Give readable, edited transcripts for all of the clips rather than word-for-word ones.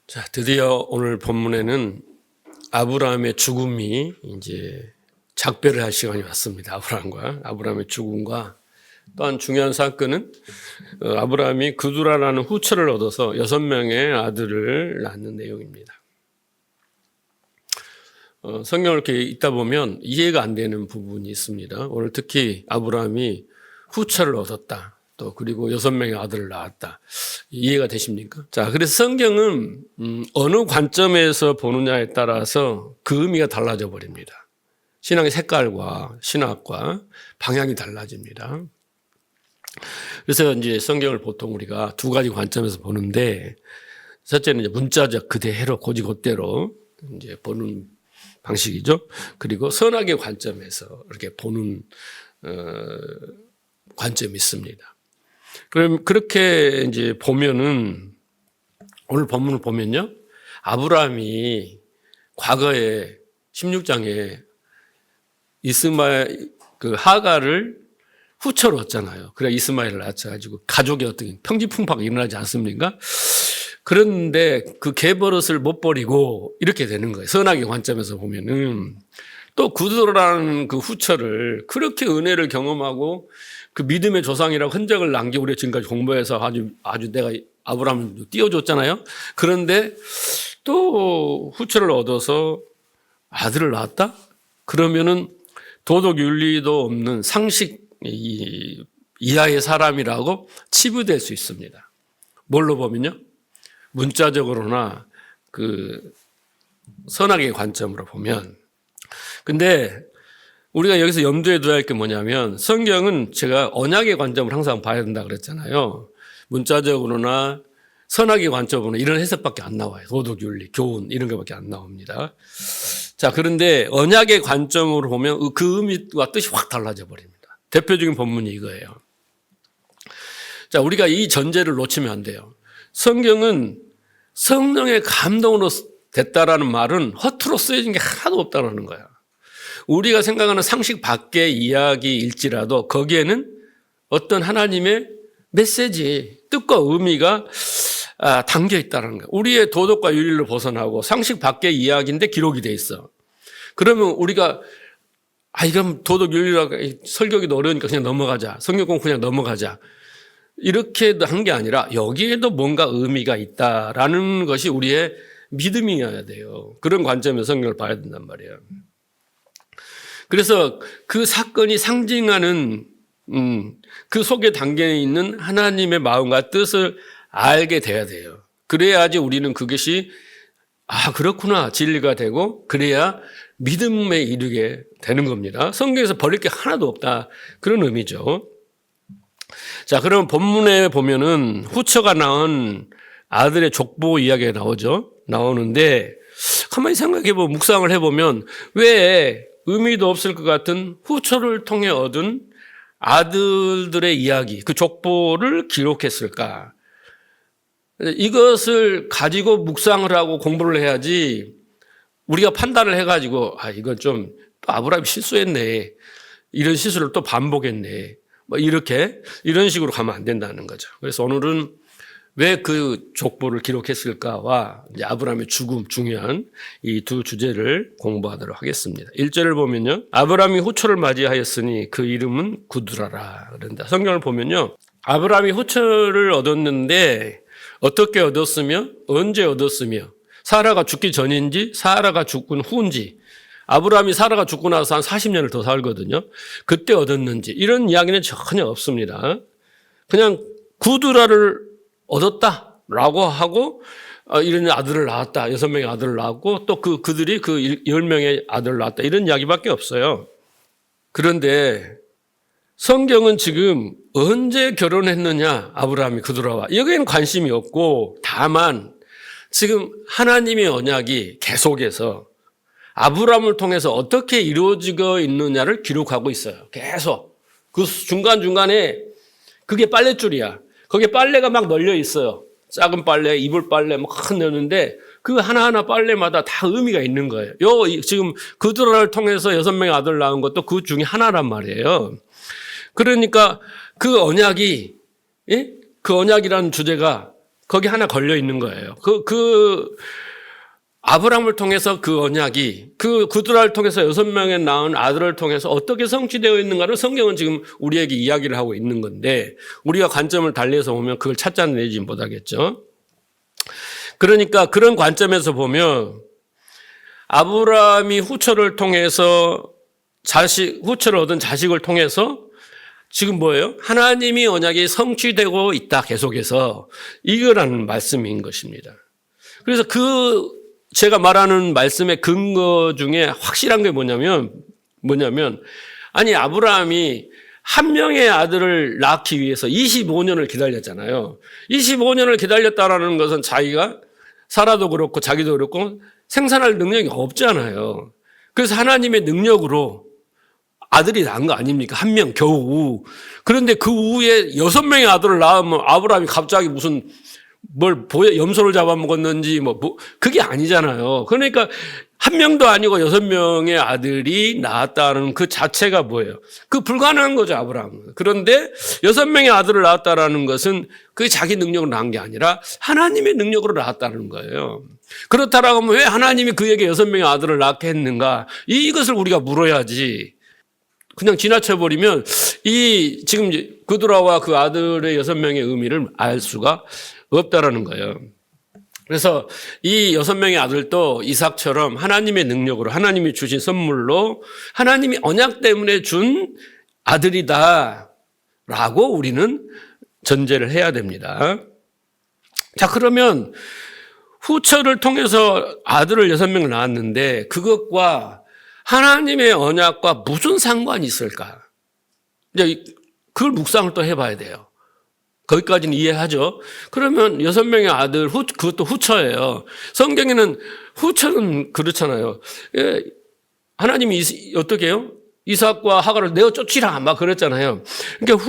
자, 드디어 오늘 본문에는 아브라함의 죽음이 이제 작별을 할 시간이 왔습니다. 아브라함의 죽음과 또한 중요한 사건은 아브라함이 그두라라는 후처를 얻어서 6명의 아들을 낳는 내용입니다. 성경을 이렇게 읽다 보면 이해가 안 되는 부분이 있습니다. 오늘 특히 아브라함이 후처를 얻었다. 또 그리고 6명의 아들을 낳았다. 이해가 되십니까? 자, 그래서 성경은 어느 관점에서 보느냐에 따라서 그 의미가 달라져 버립니다. 신앙의 색깔과 신학과 방향이 달라집니다. 그래서 이제 성경을 보통 우리가 두 가지 관점에서 보는데, 첫째는 이제 문자적 그대로 고지고대로 이제 보는 방식이죠. 그리고 선악의 관점에서 이렇게 보는 관점이 있습니다. 그럼 그렇게 이제 보면은 오늘 본문을 보면요, 아브라함이 과거에 16장에 이스마엘 하가를 후처로 얻잖아요. 그래 이스마엘을 낳아가지고 가족의 어떤 평지풍파가 일어나지 않습니까? 그런데 그 개버릇을 못 버리고 이렇게 되는 거예요. 선악의 관점에서 보면은 또 구두라는 그 후처를 그렇게 은혜를 경험하고 그 믿음의 조상이라고 흔적을 남기고 우리가 지금까지 공부해서 아주 내가 아브라함을 띄워줬잖아요. 그런데 또 후처를 얻어서 아들을 낳았다? 그러면은 도덕 윤리도 없는 상식 이하의 사람이라고 치부될 수 있습니다. 뭘로 보면요? 문자적으로나 그 선악의 관점으로 보면. 근데 우리가 여기서 염두에 둬야 할 게 뭐냐면, 성경은 제가 언약의 관점을 항상 봐야 된다 그랬잖아요. 문자적으로나 선악의 관점으로나 이런 해석밖에 안 나와요. 도덕윤리, 교훈 이런 것밖에 안 나옵니다. 자, 그런데 언약의 관점으로 보면 그 의미와 뜻이 확 달라져 버립니다. 대표적인 본문이 이거예요. 자, 우리가 이 전제를 놓치면 안 돼요. 성경은 성령의 감동으로 됐다라는 말은 허투루 쓰여진 게 하나도 없다는 거야. 우리가 생각하는 상식 밖의 이야기일지라도 거기에는 어떤 하나님의 메시지, 뜻과 의미가 담겨 있다는 거예요. 우리의 도덕과 윤리를 벗어나고 상식 밖의 이야기인데 기록이 돼 있어. 그러면 우리가 이건 도덕 윤리라고 설교기도 어려우니까 그냥 넘어가자. 성경 공부 그냥 넘어가자. 이렇게 한 게 아니라 여기에도 뭔가 의미가 있다라는 것이 우리의 믿음이어야 돼요. 그런 관점에서 성경을 봐야 된단 말이에요. 그래서 그 사건이 상징하는 그 속에 담겨 있는 하나님의 마음과 뜻을 알게 돼야 돼요. 그래야지 우리는 그것이 그렇구나 진리가 되고 그래야 믿음에 이르게 되는 겁니다. 성경에서 버릴 게 하나도 없다 그런 의미죠. 자, 그럼 본문에 보면은 후처가 낳은 아들의 족보 이야기가 나오는데 가만히 생각해보면 묵상을 해보면 왜 의미도 없을 것 같은 후처를 통해 얻은 아들들의 이야기, 그 족보를 기록했을까? 이것을 가지고 묵상을 하고 공부를 해야지 우리가 판단을 해가지고 이건 좀 또 아브라함이 실수했네. 이런 실수를 또 반복했네. 이런 식으로 가면 안 된다는 거죠. 그래서 오늘은 왜 그 족보를 기록했을까와 이제 아브라함의 죽음, 중요한 이 두 주제를 공부하도록 하겠습니다. 1절을 보면요, 아브라함이 후처를 맞이하였으니 그 이름은 구두라라 그런다. 성경을 보면요, 아브라함이 후처를 얻었는데 어떻게 얻었으며 언제 얻었으며 사라가 죽기 전인지 사라가 죽은 후인지, 아브라함이 사라가 죽고 나서 한 40년을 더 살거든요. 그때 얻었는지 이런 이야기는 전혀 없습니다. 그냥 구두라를 얻었다라고 하고 이런 아들을 낳았다. 6명의 아들을 낳았고 또 그들이 그 10명의 아들을 낳았다. 이런 이야기밖에 없어요. 그런데 성경은 지금 언제 결혼했느냐, 아브라함이 그두라와 여기에는 관심이 없고, 다만 지금 하나님의 언약이 계속해서 아브라함을 통해서 어떻게 이루어지고 있느냐를 기록하고 있어요. 계속 그 중간중간에 그게 빨랫줄이야. 거기에 빨래가 막 널려 있어요. 작은 빨래, 이불 빨래 막 넣는데 그 하나하나 빨래마다 다 의미가 있는 거예요. 지금 그두라를 통해서 6명의 아들 낳은 것도 그 중에 하나란 말이에요. 그러니까 그 언약이, 그 언약이라는 주제가 거기 하나 걸려 있는 거예요. 아브라함을 통해서 그 언약이 그들을 통해서 6명의 낳은 아들을 통해서 어떻게 성취되어 있는가를 성경은 지금 우리에게 이야기를 하고 있는 건데 우리가 관점을 달리해서 보면 그걸 찾아내지 못하겠죠. 그러니까 그런 관점에서 보면 아브라함이 후처를 통해서 후처를 얻은 자식을 통해서 지금 뭐예요? 하나님이 언약이 성취되고 있다 계속해서 이거라는 말씀인 것입니다. 그래서 제가 말하는 말씀의 근거 중에 확실한 게 뭐냐면 아니 아브라함이 한 명의 아들을 낳기 위해서 25년을 기다렸잖아요. 25년을 기다렸다라는 것은 자기가 사라도 그렇고 자기도 그렇고 생산할 능력이 없잖아요. 그래서 하나님의 능력으로 아들이 낳은 거 아닙니까? 한 명 겨우. 그런데 그 후에 6명의 아들을 낳으면 아브라함이 갑자기 무슨 염소를 잡아먹었는지 그게 아니잖아요. 그러니까 한 명도 아니고 6명의 아들이 낳았다는 그 자체가 뭐예요? 그 불가능한 거죠, 아브라함은. 그런데 6명의 아들을 낳았다라는 것은 그게 자기 능력으로 낳은 게 아니라 하나님의 능력으로 낳았다는 거예요. 그렇다라고 하면 왜 하나님이 그에게 6명의 아들을 낳게 했는가? 이것을 우리가 물어야지. 그냥 지나쳐버리면 지금 그드라와 그 아들의 6명의 의미를 알 수가 없다라는 거예요. 그래서 이 6명의 아들도 이삭처럼 하나님의 능력으로 하나님이 주신 선물로 하나님이 언약 때문에 준 아들이다라고 우리는 전제를 해야 됩니다. 자, 그러면 후처를 통해서 아들을 6명을 낳았는데 그것과 하나님의 언약과 무슨 상관이 있을까? 이제 그걸 묵상을 또 해봐야 돼요. 거기까지는 이해하죠. 그러면 6명의 아들, 그것도 후처예요. 성경에는 후처는 그렇잖아요. 하나님이 어떻게 해요? 이삭과 하갈을 내어 쫓으라 막 그랬잖아요. 그러니까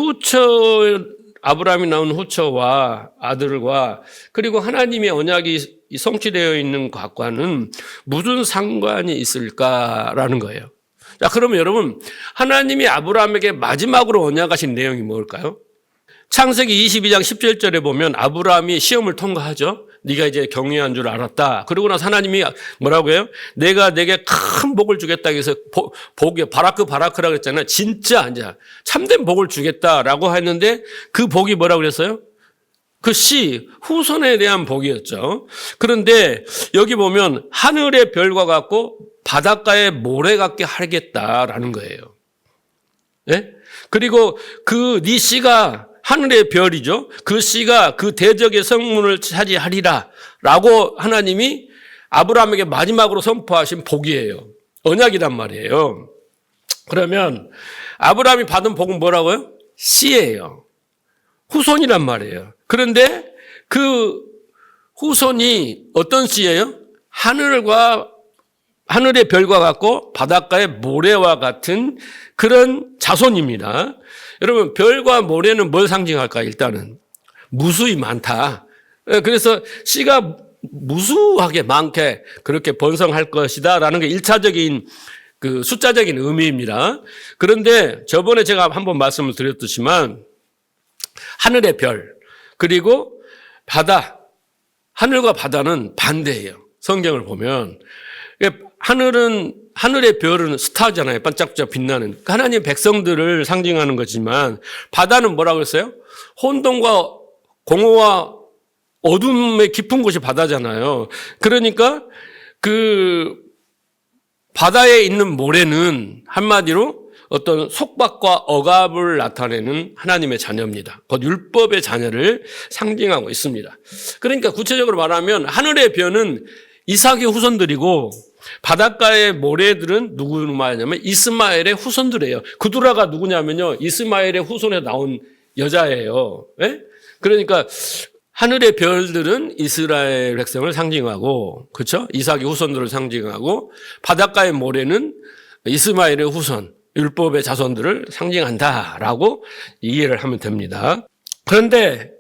아브라함이 낳은 후처와 아들과 그리고 하나님의 언약이 성취되어 있는 것과는 무슨 상관이 있을까라는 거예요. 자, 그러면 여러분, 하나님이 아브라함에게 마지막으로 언약하신 내용이 뭘까요? 창세기 22장 17절에 보면 아브라함이 시험을 통과하죠. 네가 이제 경외한 줄 알았다. 그러고 나서 하나님이 뭐라고 해요? 내가 내게 큰 복을 주겠다 해서 복이 바라크라고 했잖아요. 진짜 이제 참된 복을 주겠다라고 했는데 그 복이 뭐라고 그랬어요? 그 후손에 대한 복이었죠. 그런데 여기 보면 하늘의 별과 같고 바닷가의 모래 같게 하겠다라는 거예요. 네? 그리고 네 씨가 하늘의 별이죠. 그 씨가 그 대적의 성문을 차지하리라 라고 하나님이 아브라함에게 마지막으로 선포하신 복이에요. 언약이란 말이에요. 그러면 아브라함이 받은 복은 뭐라고요? 씨예요. 후손이란 말이에요. 그런데 그 후손이 어떤 씨예요? 하늘의 별과 같고 바닷가의 모래와 같은 그런 자손입니다. 여러분, 별과 모래는 뭘 상징할까? 일단은 무수히 많다. 그래서 씨가 무수하게 많게 그렇게 번성할 것이다 라는 게 1차적인 그 숫자적인 의미입니다. 그런데 저번에 제가 한번 말씀을 드렸듯이만 하늘의 별 그리고 바다, 하늘과 바다는 반대예요. 성경을 보면 하늘의 별은 스타잖아요. 반짝반짝 빛나는. 하나님의 백성들을 상징하는 거지만 바다는 뭐라고 했어요? 혼돈과 공허와 어둠의 깊은 곳이 바다잖아요. 그러니까 그 바다에 있는 모래는 한마디로 어떤 속박과 억압을 나타내는 하나님의 자녀입니다. 곧 율법의 자녀를 상징하고 있습니다. 그러니까 구체적으로 말하면 하늘의 별은 이삭의 후손들이고 바닷가의 모래들은 누구 말이냐면 이스마엘의 후손들이에요. 그두라가 누구냐면요. 이스마엘의 후손에 나온 여자예요. 네? 그러니까 하늘의 별들은 이스라엘 백성을 상징하고, 그렇죠? 이삭의 후손들을 상징하고, 바닷가의 모래는 이스마엘의 후손, 율법의 자손들을 상징한다라고 이해를 하면 됩니다. 그런데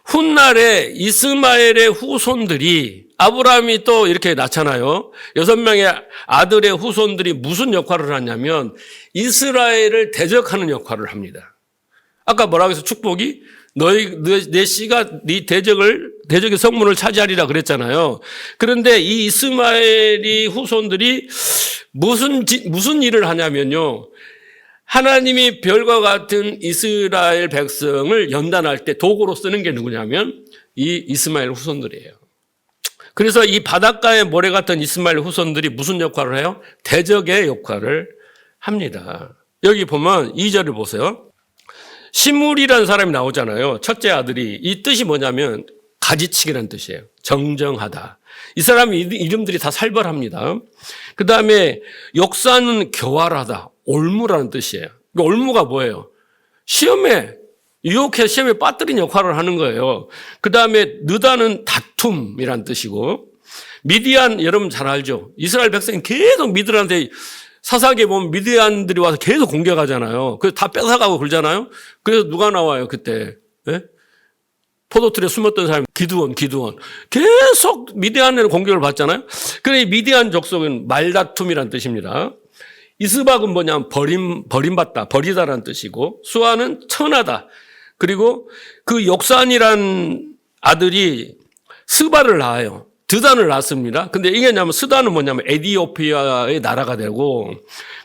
훗날에 이스마엘의 후손들이 아브라함이 또 이렇게 낳잖아요. 6명의 아들의 후손들이 무슨 역할을 하냐면 이스라엘을 대적하는 역할을 합니다. 아까 뭐라고 해서 축복이 내 씨가 네 대적을 대적의 성문을 차지하리라 그랬잖아요. 그런데 이 이스마엘이 후손들이 무슨 일을 하냐면요. 하나님이 별과 같은 이스라엘 백성을 연단할 때 도구로 쓰는 게 누구냐면 이 이스마엘 후손들이에요. 그래서 이 바닷가의 모래 같은 이스마엘 후손들이 무슨 역할을 해요? 대적의 역할을 합니다. 여기 보면 2절을 보세요. 시므리라는 사람이 나오잖아요. 첫째 아들이. 이 뜻이 뭐냐면 가지치기라는 뜻이에요. 정정하다. 이 사람 이름들이 다 살벌합니다. 그 다음에 역사는 교활하다. 올무라는 뜻이에요. 올무가 뭐예요? 유혹해 시험에 빠뜨린 역할을 하는 거예요. 그 다음에 느다는 다툼이라는 뜻이고, 미디안 여러분 잘 알죠? 이스라엘 백성이 계속 미디안한테 사사기에 보면 미디안들이 와서 계속 공격하잖아요. 그래서 다 뺏어가고 그러잖아요. 그래서 누가 나와요 그때? 네? 포도틀에 숨었던 사람이 기드온 계속 미디안의 공격을 받잖아요. 그래 미디안 족속은 말다툼이라는 뜻입니다. 이스박은 뭐냐면 버림받다, 버리다라는 뜻이고, 수아는 천하다. 그리고 그 욕산이란 아들이 스바를 낳아요. 드단을 낳습니다. 근데 이게 뭐냐면 스단은 뭐냐면 에디오피아의 나라가 되고,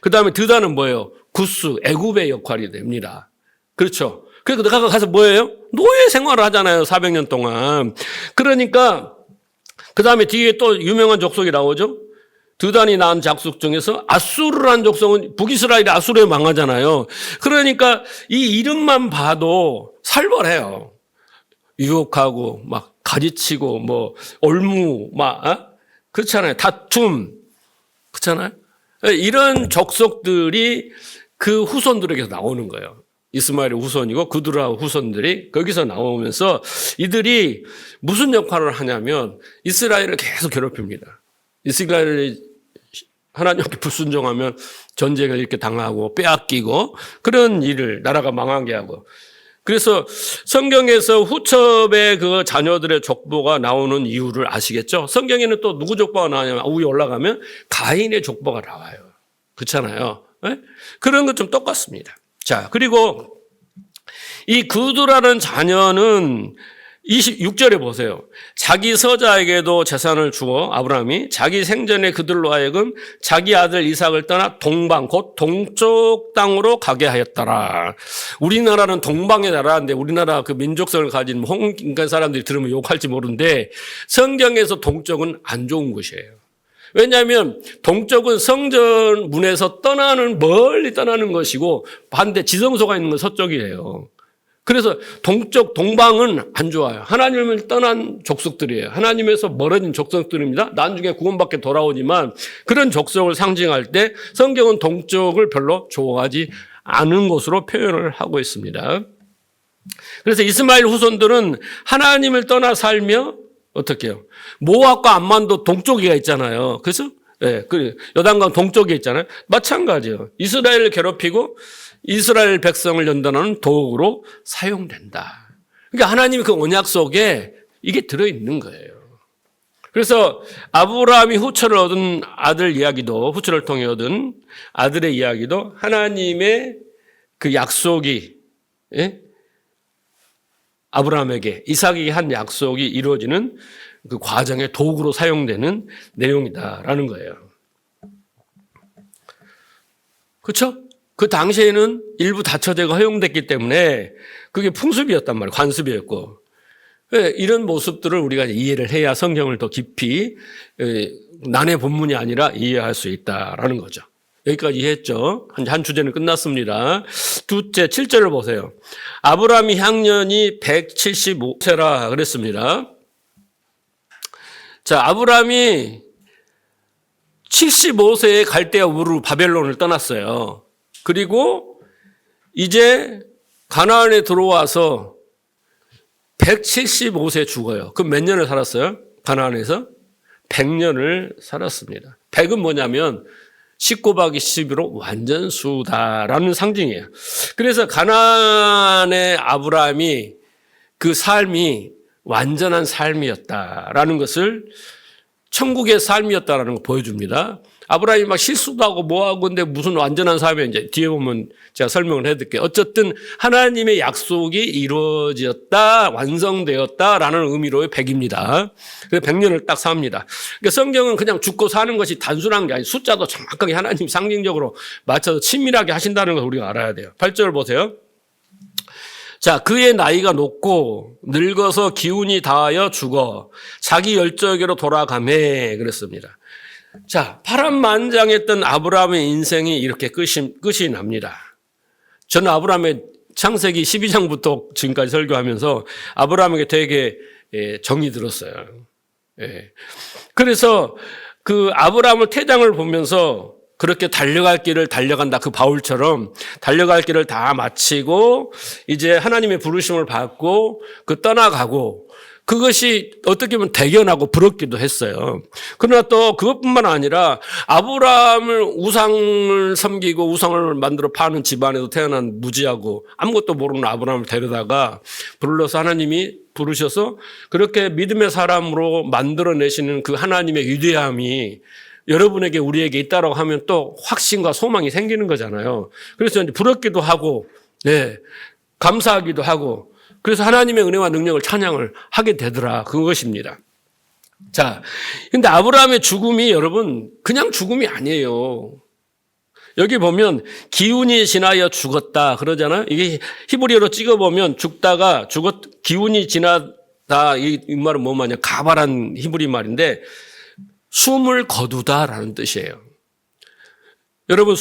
그 다음에 드단은 뭐예요? 구스, 애굽의 역할이 됩니다. 그렇죠. 그래서 내가 가서 뭐예요? 노예 생활을 하잖아요. 400년 동안. 그러니까 그 다음에 뒤에 또 유명한 족속이 나오죠. 드단이 낳은 족속 중에서 아수르라는 족속은 북이스라엘이 아수르에 망하잖아요. 그러니까 이 이름만 봐도 살벌해요. 유혹하고 막 가지치고 뭐 올무 그렇잖아요. 다툼 그렇잖아요. 이런 족속들이 그 후손들에게서 나오는 거예요. 이스마엘의 후손이고 그드라 후손들이 거기서 나오면서 이들이 무슨 역할을 하냐면 이스라엘을 계속 괴롭힙니다. 이스라엘이 하나님께 불순종하면 전쟁을 이렇게 당하고 빼앗기고 그런 일을 나라가 망하게 하고, 그래서 성경에서 후첩의 그 자녀들의 족보가 나오는 이유를 아시겠죠? 성경에는 또 누구 족보가 나오냐면 위에 올라가면 가인의 족보가 나와요. 그렇잖아요. 네? 그런 것 좀 똑같습니다. 자, 그리고 이 그드라는 자녀는 26절에 보세요. 자기 서자에게도 재산을 주어 아브라함이 자기 생전에 그들로 하여금 자기 아들 이삭을 떠나 동방 곧 동쪽 땅으로 가게 하였더라. 우리나라는 동방의 나라인데 우리나라 그 민족성을 가진 홍인간 사람들이 들으면 욕할지 모르는데 성경에서 동쪽은 안 좋은 곳이에요. 왜냐하면 동쪽은 성전 문에서 멀리 떠나는 것이고 반대 지성소가 있는 건 서쪽이에요. 그래서 동방은 안 좋아요. 하나님을 떠난 족속들이에요. 하나님에서 멀어진 족속들입니다. 나중에 구원받게 돌아오지만 그런 족속을 상징할 때 성경은 동쪽을 별로 좋아하지 않은 것으로 표현을 하고 있습니다. 그래서 이스마엘 후손들은 하나님을 떠나 살며 어떻게 해요? 모압과 암만도 동쪽에 있잖아요. 그래서 그 요단강 동쪽에 있잖아요. 마찬가지예요. 이스라엘을 괴롭히고 이스라엘 백성을 연단하는 도구로 사용된다. 그러니까 하나님의 그 언약 속에 이게 들어있는 거예요. 그래서 아브라함이 후처를 얻은 아들 이야기도, 후처를 통해 얻은 아들의 이야기도 하나님의 그 약속이 아브라함에게 이삭에게 한 약속이 이루어지는 그 과정의 도구로 사용되는 내용이다라는 거예요. 그렇죠? 그 당시에는 일부 다처제가 허용됐기 때문에 그게 풍습이었단 말이에요. 관습이었고. 이런 모습들을 우리가 이해를 해야 성경을 더 깊이 난해 본문이 아니라 이해할 수 있다라는 거죠. 여기까지 이해했죠? 한 주제는 끝났습니다. 둘째, 7절을 보세요. 아브라함이 향년이 175세라 그랬습니다. 자, 아브라함이 75세에 갈대아 우르 바벨론을 떠났어요. 그리고 이제 가나안에 들어와서 175세 죽어요. 그럼 몇 년을 살았어요? 가나안에서 100년을 살았습니다. 100은 뭐냐면 19곱하기 12로 완전수다라는 상징이에요. 그래서 가나안의 아브라함이 그 삶이 완전한 삶이었다라는 것을 천국의 삶이었다라는 걸 보여줍니다. 아브라함이 막 실수도 하고 뭐하고 근데 무슨 완전한 사람이 이제 뒤에 보면 제가 설명을 해드릴게요. 어쨌든 하나님의 약속이 이루어졌다, 완성되었다라는 의미로의 100입니다. 그래서 100년을 딱 삽니다. 그러니까 성경은 그냥 죽고 사는 것이 단순한 게 아니고 숫자도 정확하게 하나님 상징적으로 맞춰서 친밀하게 하신다는 걸 우리가 알아야 돼요. 8절 보세요. 자, 그의 나이가 높고 늙어서 기운이 다하여 죽어 자기 열정에로 돌아가매 그랬습니다. 자, 파란만장했던 아브라함의 인생이 이렇게 끝이 납니다. 저는 아브라함의 창세기 12장부터 지금까지 설교하면서 아브라함에게 되게 정이 들었어요. 그래서 그 아브라함을 태장을 보면서 그렇게 달려갈 길을 달려간다. 그 바울처럼 달려갈 길을 다 마치고 이제 하나님의 부르심을 받고 그 떠나가고 그것이 어떻게 보면 대견하고 부럽기도 했어요. 그러나 또 그것뿐만 아니라 아브라함을 우상을 섬기고 우상을 만들어 파는 집안에도 태어난 무지하고 아무것도 모르는 아브라함을 데려다가 불러서 하나님이 부르셔서 그렇게 믿음의 사람으로 만들어내시는 그 하나님의 위대함이 여러분에게 우리에게 있다라고 하면 또 확신과 소망이 생기는 거잖아요. 그래서 이제 부럽기도 하고, 네, 감사하기도 하고, 그래서 하나님의 은혜와 능력을 찬양을 하게 되더라. 그것입니다. 자, 근데 아브라함의 죽음이 여러분, 그냥 죽음이 아니에요. 여기 보면 기운이 지나여 죽었다 그러잖아요. 이게 히브리어로 찍어보면 죽다가 기운이 지나다 이 말은 뭐 말이냐. 가발한 히브리 말인데 숨을 거두다라는 뜻이에요. 여러분,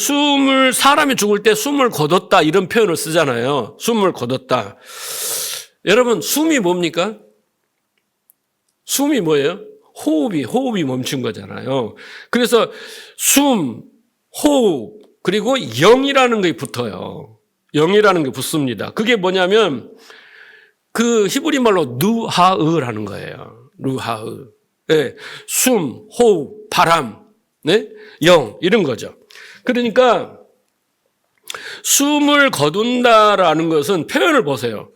사람이 죽을 때 숨을 거뒀다 이런 표현을 쓰잖아요. 숨을 거뒀다. 여러분, 숨이 뭡니까? 숨이 뭐예요? 호흡이 멈춘 거잖아요. 그래서 숨, 호흡, 그리고 영이라는 게 붙어요. 영이라는 게 붙습니다. 그게 뭐냐면 그 히브리 말로 누하으라는 거예요. 누하으. 네, 숨, 호흡, 바람, 네? 영 이런 거죠. 그러니까 숨을 거둔다라는 것은 표현을 보세요.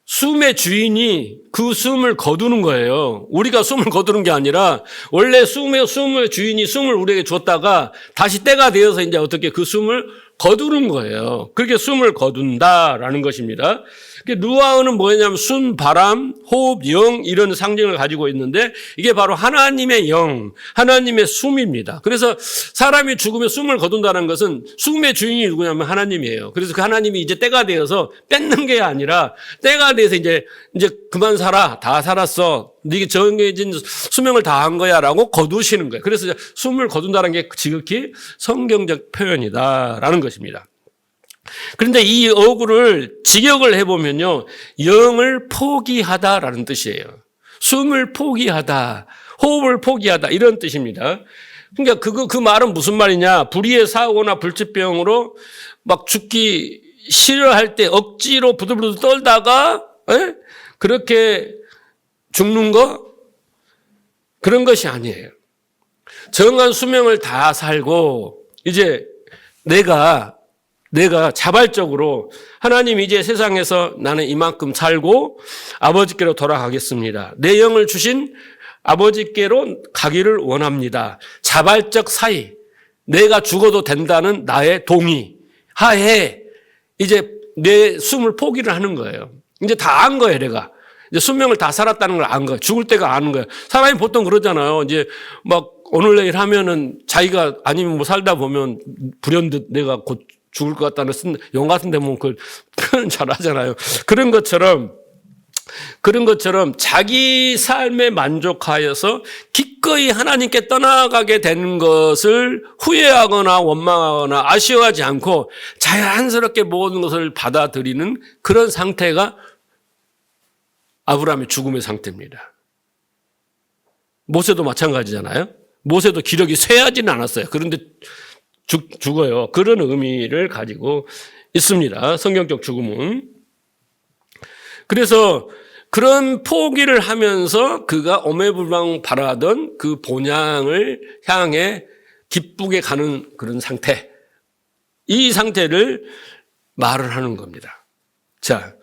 숨의 주인이 그 숨을 거두는 거예요. 우리가 숨을 거두는 게 아니라 원래 숨의 주인이 숨을 우리에게 줬다가 다시 때가 되어서 이제 어떻게 그 숨을 거두는 거예요. 그렇게 숨을 거둔다라는 것입니다. 누아흐는 뭐냐면 숨, 바람, 호흡, 영 이런 상징을 가지고 있는데 이게 바로 하나님의 영, 하나님의 숨입니다. 그래서 사람이 죽으면 숨을 거둔다는 것은 숨의 주인이 누구냐면 하나님이에요. 그래서 그 하나님이 이제 때가 되어서 뺏는 게 아니라 때가 돼서 이제 그만 살아, 다 살았어. 네게 정해진 수명을 다 한 거야라고 거두시는 거예요. 그래서 숨을 거둔다는 게 지극히 성경적 표현이다라는 것입니다. 그런데 이 어구를 직역을 해보면요, 영을 포기하다라는 뜻이에요. 숨을 포기하다, 호흡을 포기하다 이런 뜻입니다. 그러니까 그 말은 무슨 말이냐? 불의의 사고나 불치병으로 막 죽기 싫어할 때 억지로 부들부들 떨다가 그렇게 죽는 거 그런 것이 아니에요. 정한 수명을 다 살고 이제 내가 자발적으로 하나님 이제 세상에서 나는 이만큼 살고 아버지께로 돌아가겠습니다. 내 영을 주신 아버지께로 가기를 원합니다. 자발적 사의, 내가 죽어도 된다는 나의 동의 하에 이제 내 숨을 포기를 하는 거예요. 이제 다 안 거예요, 내가. 이제 수명을 다 살았다는 걸 안 거예요. 죽을 때가 아는 거예요. 사람이 보통 그러잖아요. 이제 막 오늘 내일 하면은 자기가 아니면 뭐 살다 보면 불현듯 내가 곧 죽을 것 같다는 영화 같은 데 보면 그 표현 잘 하잖아요. 그런 것처럼 자기 삶에 만족하여서 기꺼이 하나님께 떠나가게 되는 것을 후회하거나 원망하거나 아쉬워하지 않고 자연스럽게 모든 것을 받아들이는 그런 상태가 아브라함의 죽음의 상태입니다. 모세도 마찬가지잖아요. 모세도 기력이 쇠하지는 않았어요. 그런데 죽어요. 그런 의미를 가지고 있습니다. 성경적 죽음은. 그래서 그런 포기를 하면서 그가 오매불망 바라던 그 본향을 향해 기쁘게 가는 그런 상태. 이 상태를 말을 하는 겁니다. 자,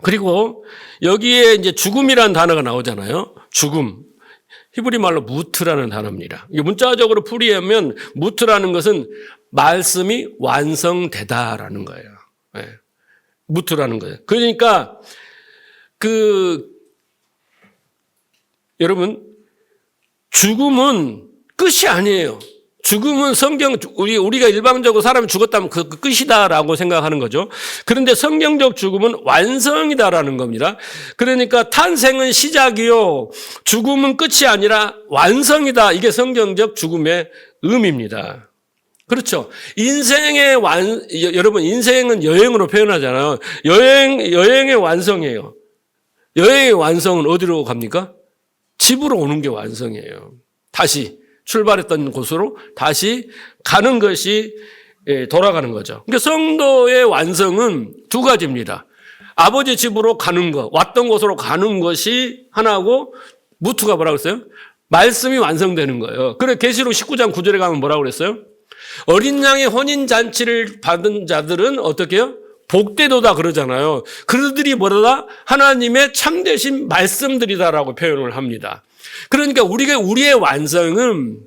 그리고 여기에 이제 죽음이라는 단어가 나오잖아요. 죽음. 히브리 말로 무트라는 단어입니다. 이게 문자적으로 풀이하면 무트라는 것은 말씀이 완성되다라는 거예요. 네. 무트라는 거예요. 그러니까 여러분 죽음은 끝이 아니에요. 죽음은 우리가 일방적으로 사람이 죽었다면 그 끝이다라고 생각하는 거죠. 그런데 성경적 죽음은 완성이다라는 겁니다. 그러니까 탄생은 시작이요. 죽음은 끝이 아니라 완성이다. 이게 성경적 죽음의 의미입니다. 그렇죠. 여러분, 인생은 여행으로 표현하잖아요. 여행의 완성이에요. 여행의 완성은 어디로 갑니까? 집으로 오는 게 완성이에요. 다시. 출발했던 곳으로 다시 가는 것이 돌아가는 거죠. 그러니까 성도의 완성은 두 가지입니다. 아버지 집으로 가는 것, 왔던 곳으로 가는 것이 하나고, 무트가 뭐라고 그랬어요? 말씀이 완성되는 거예요. 그래 계시록 19장 9절에 가면 뭐라고 그랬어요? 어린 양의 혼인잔치를 받은 자들은 어떻게 해요? 복되도다 그러잖아요. 그들이 뭐다? 하나님의 참되신 말씀들이다라고 표현을 합니다. 그러니까 우리의 완성은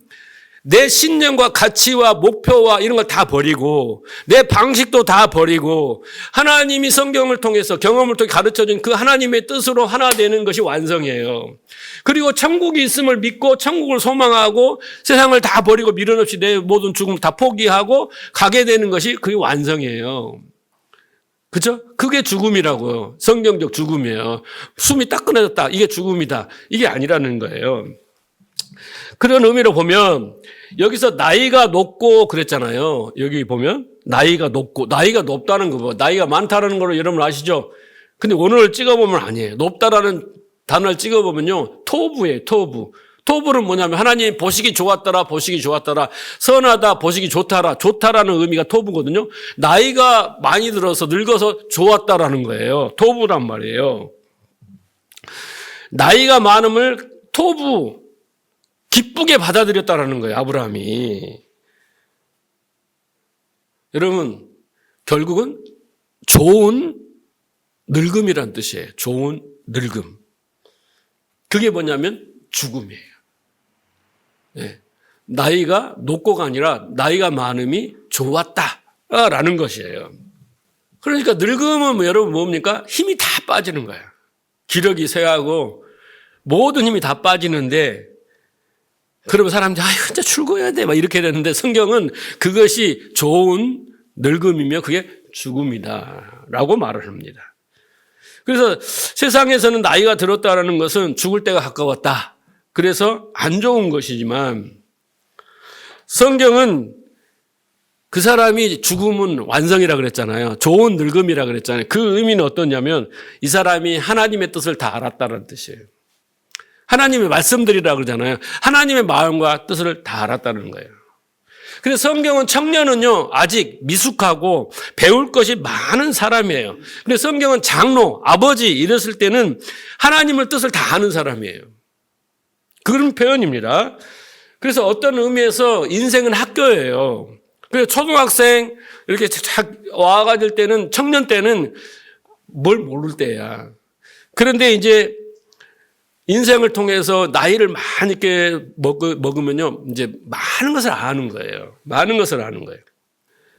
내 신념과 가치와 목표와 이런 걸 다 버리고 내 방식도 다 버리고 하나님이 성경을 통해서 경험을 통해 가르쳐준 그 하나님의 뜻으로 하나 되는 것이 완성이에요. 그리고 천국이 있음을 믿고 천국을 소망하고 세상을 다 버리고 미련 없이 내 모든 죽음을 다 포기하고 가게 되는 것이 그게 완성이에요. 그죠? 그게 죽음이라고요. 성경적 죽음이에요. 숨이 딱 끊어졌다. 이게 죽음이다. 이게 아니라는 거예요. 그런 의미로 보면 여기서 나이가 높고 그랬잖아요. 여기 보면 나이가 높고 나이가 높다는 거 나이가 많다는 걸 여러분 아시죠? 근데 원어를 찍어보면 아니에요. 높다라는 단어를 찍어보면요. 토부예요. 토부. 토부는 뭐냐면 하나님 보시기 좋았더라, 보시기 좋았더라, 선하다, 보시기 좋다라, 좋다라는 의미가 토부거든요. 나이가 많이 들어서 늙어서 좋았다라는 거예요. 토부란 말이에요. 나이가 많음을 토부, 기쁘게 받아들였다라는 거예요. 아브라함이. 여러분 결국은 좋은 늙음이란 뜻이에요. 좋은 늙음. 그게 뭐냐면 죽음이에요. 네. 나이가 높고가 아니라 나이가 많음이 좋았다라는 것이에요. 그러니까 늙음은 여러분 뭡니까? 힘이 다 빠지는 거예요. 기력이 쇠하고 모든 힘이 다 빠지는데 그러면 사람들이 진짜 출고해야 돼 막 이렇게 되는데 성경은 그것이 좋은 늙음이며 그게 죽음이다라고 말을 합니다. 그래서 세상에서는 나이가 들었다라는 것은 죽을 때가 가까웠다. 그래서 안 좋은 것이지만 성경은 그 사람이 죽음은 완성이라 그랬잖아요. 좋은 늙음이라 그랬잖아요. 그 의미는 어떠냐면 이 사람이 하나님의 뜻을 다 알았다는 뜻이에요. 하나님의 말씀들이라 그러잖아요. 하나님의 마음과 뜻을 다 알았다는 거예요. 그래서 성경은 청년은요 아직 미숙하고 배울 것이 많은 사람이에요. 근데 성경은 장로, 아버지 이랬을 때는 하나님의 뜻을 다 아는 사람이에요. 그런 표현입니다. 그래서 어떤 의미에서 인생은 학교예요. 그래서 초등학생 이렇게 와가질 때는 청년 때는 뭘 모를 때야. 그런데 이제 인생을 통해서 나이를 많이 이렇게 먹으면요, 이제 많은 것을 아는 거예요. 많은 것을 아는 거예요.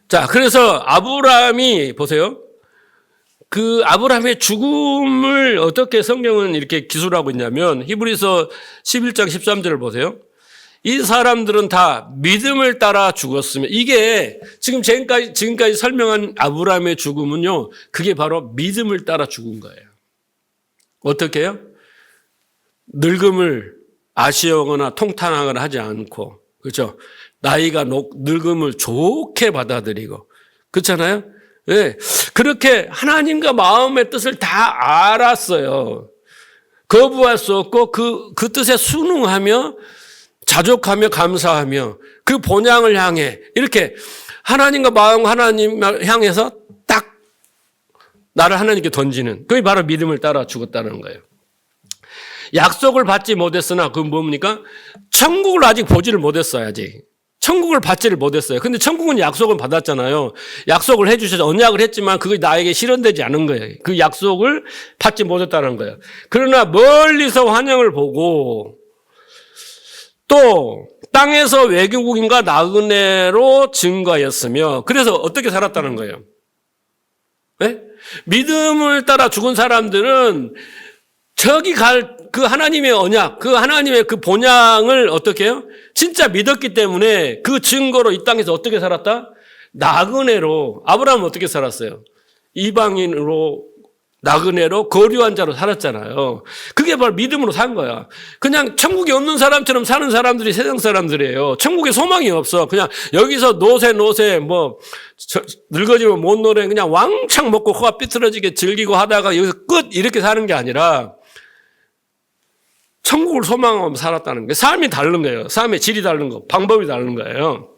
자, 그래서 아브라함이 보세요. 그 아브라함의 죽음을 어떻게 성경은 이렇게 기술하고 있냐면 히브리서 11장 13절을 보세요. 이 사람들은 다 믿음을 따라 죽었으며 이게 지금까지 설명한 아브라함의 죽음은요, 그게 바로 믿음을 따라 죽은 거예요. 어떻게 해요? 늙음을 아쉬워하거나 통탄하거나 하지 않고, 그렇죠? 나이가 늙음을 좋게 받아들이고, 그렇잖아요? 네. 그렇게 하나님과 마음의 뜻을 다 알았어요. 거부할 수 없고 그 뜻에 순응하며 자족하며 감사하며 그 본향을 향해 이렇게 하나님과 마음 하나님 향해서 딱 나를 하나님께 던지는 그게 바로 믿음을 따라 죽었다는 거예요. 약속을 받지 못했으나 그건 뭡니까? 천국을 아직 보지를 못했어요. 아직. 천국을 받지를 못했어요. 근데 천국은 약속을 받았잖아요. 약속을 해주셔서 언약을 했지만 그게 나에게 실현되지 않은 거예요. 그 약속을 받지 못했다는 거예요. 그러나 멀리서 환영을 보고 또 땅에서 외국인과 나그네로 증거하였으며, 그래서 어떻게 살았다는 거예요? 네? 믿음을 따라 죽은 사람들은 저기 갈 그 하나님의 언약, 그 하나님의 그 본향을 어떻게 해요? 진짜 믿었기 때문에 그 증거로 이 땅에서 어떻게 살았다? 나그네로. 아브라함은 어떻게 살았어요? 이방인으로, 나그네로, 거류한 자로 살았잖아요. 그게 바로 믿음으로 산 거야. 그냥 천국에 없는 사람처럼 사는 사람들이 세상 사람들이에요. 천국에 소망이 없어. 그냥 여기서 노세 늙어지면 못 노래 그냥 왕창 먹고 코가 삐뚤어지게 즐기고 하다가 여기서 끝 이렇게 사는 게 아니라 천국을 소망하며 살았다는 게 삶이 다른 거예요. 삶의 질이 다른 거, 방법이 다른 거예요.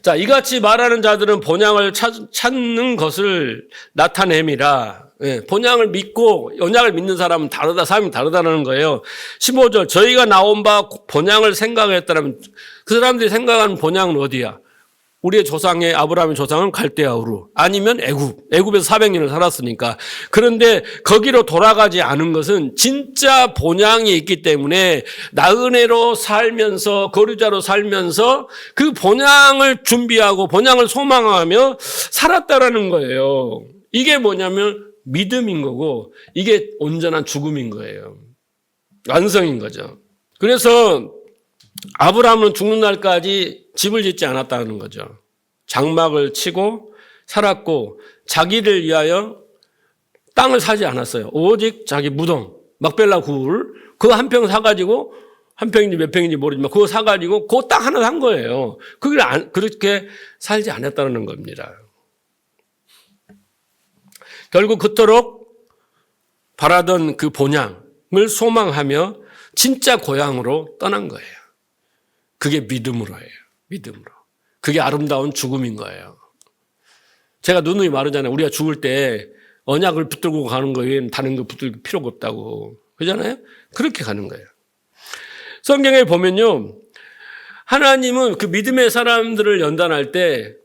자, 이같이 말하는 자들은 본향을 찾는 것을 나타냄이라. 예, 본향을 믿고 언약을 믿는 사람은 다르다, 삶이 다르다는 거예요. 15절, 저희가 나온 바 본향을 생각했다면 그 사람들이 생각하는 본향은 어디야? 우리의 조상의 아브라함의 조상은 갈대아 우르, 아니면 애굽에서 400년을 살았으니까. 그런데 거기로 돌아가지 않은 것은 진짜 본향이 있기 때문에 나그네로 살면서, 거류자로 살면서 그 본향을 준비하고 본향을 소망하며 살았다라는 거예요. 이게 뭐냐면 믿음인 거고, 이게 온전한 죽음인 거예요. 완성인 거죠. 그래서 아브라함은 죽는 날까지 집을 짓지 않았다는 거죠. 장막을 치고 살았고, 자기를 위하여 땅을 사지 않았어요. 오직 자기 무덤, 막벨라 굴, 그거 한 평 사가지고, 한 평인지 몇 평인지 모르지만 그거 사가지고 그거 딱 하나 산 거예요. 그렇게 살지 않았다는 겁니다. 결국 그토록 바라던 그 본향을 소망하며 진짜 고향으로 떠난 거예요. 그게 믿음으로예요. 믿음으로. 그게 아름다운 죽음인 거예요. 제가 누누이 말하잖아요. 우리가 죽을 때 언약을 붙들고 가는 거에 다른 거 붙들 필요가 없다고. 그러잖아요? 그렇게 가는 거예요. 성경에 보면요. 하나님은 그 믿음의 사람들을 연단할 때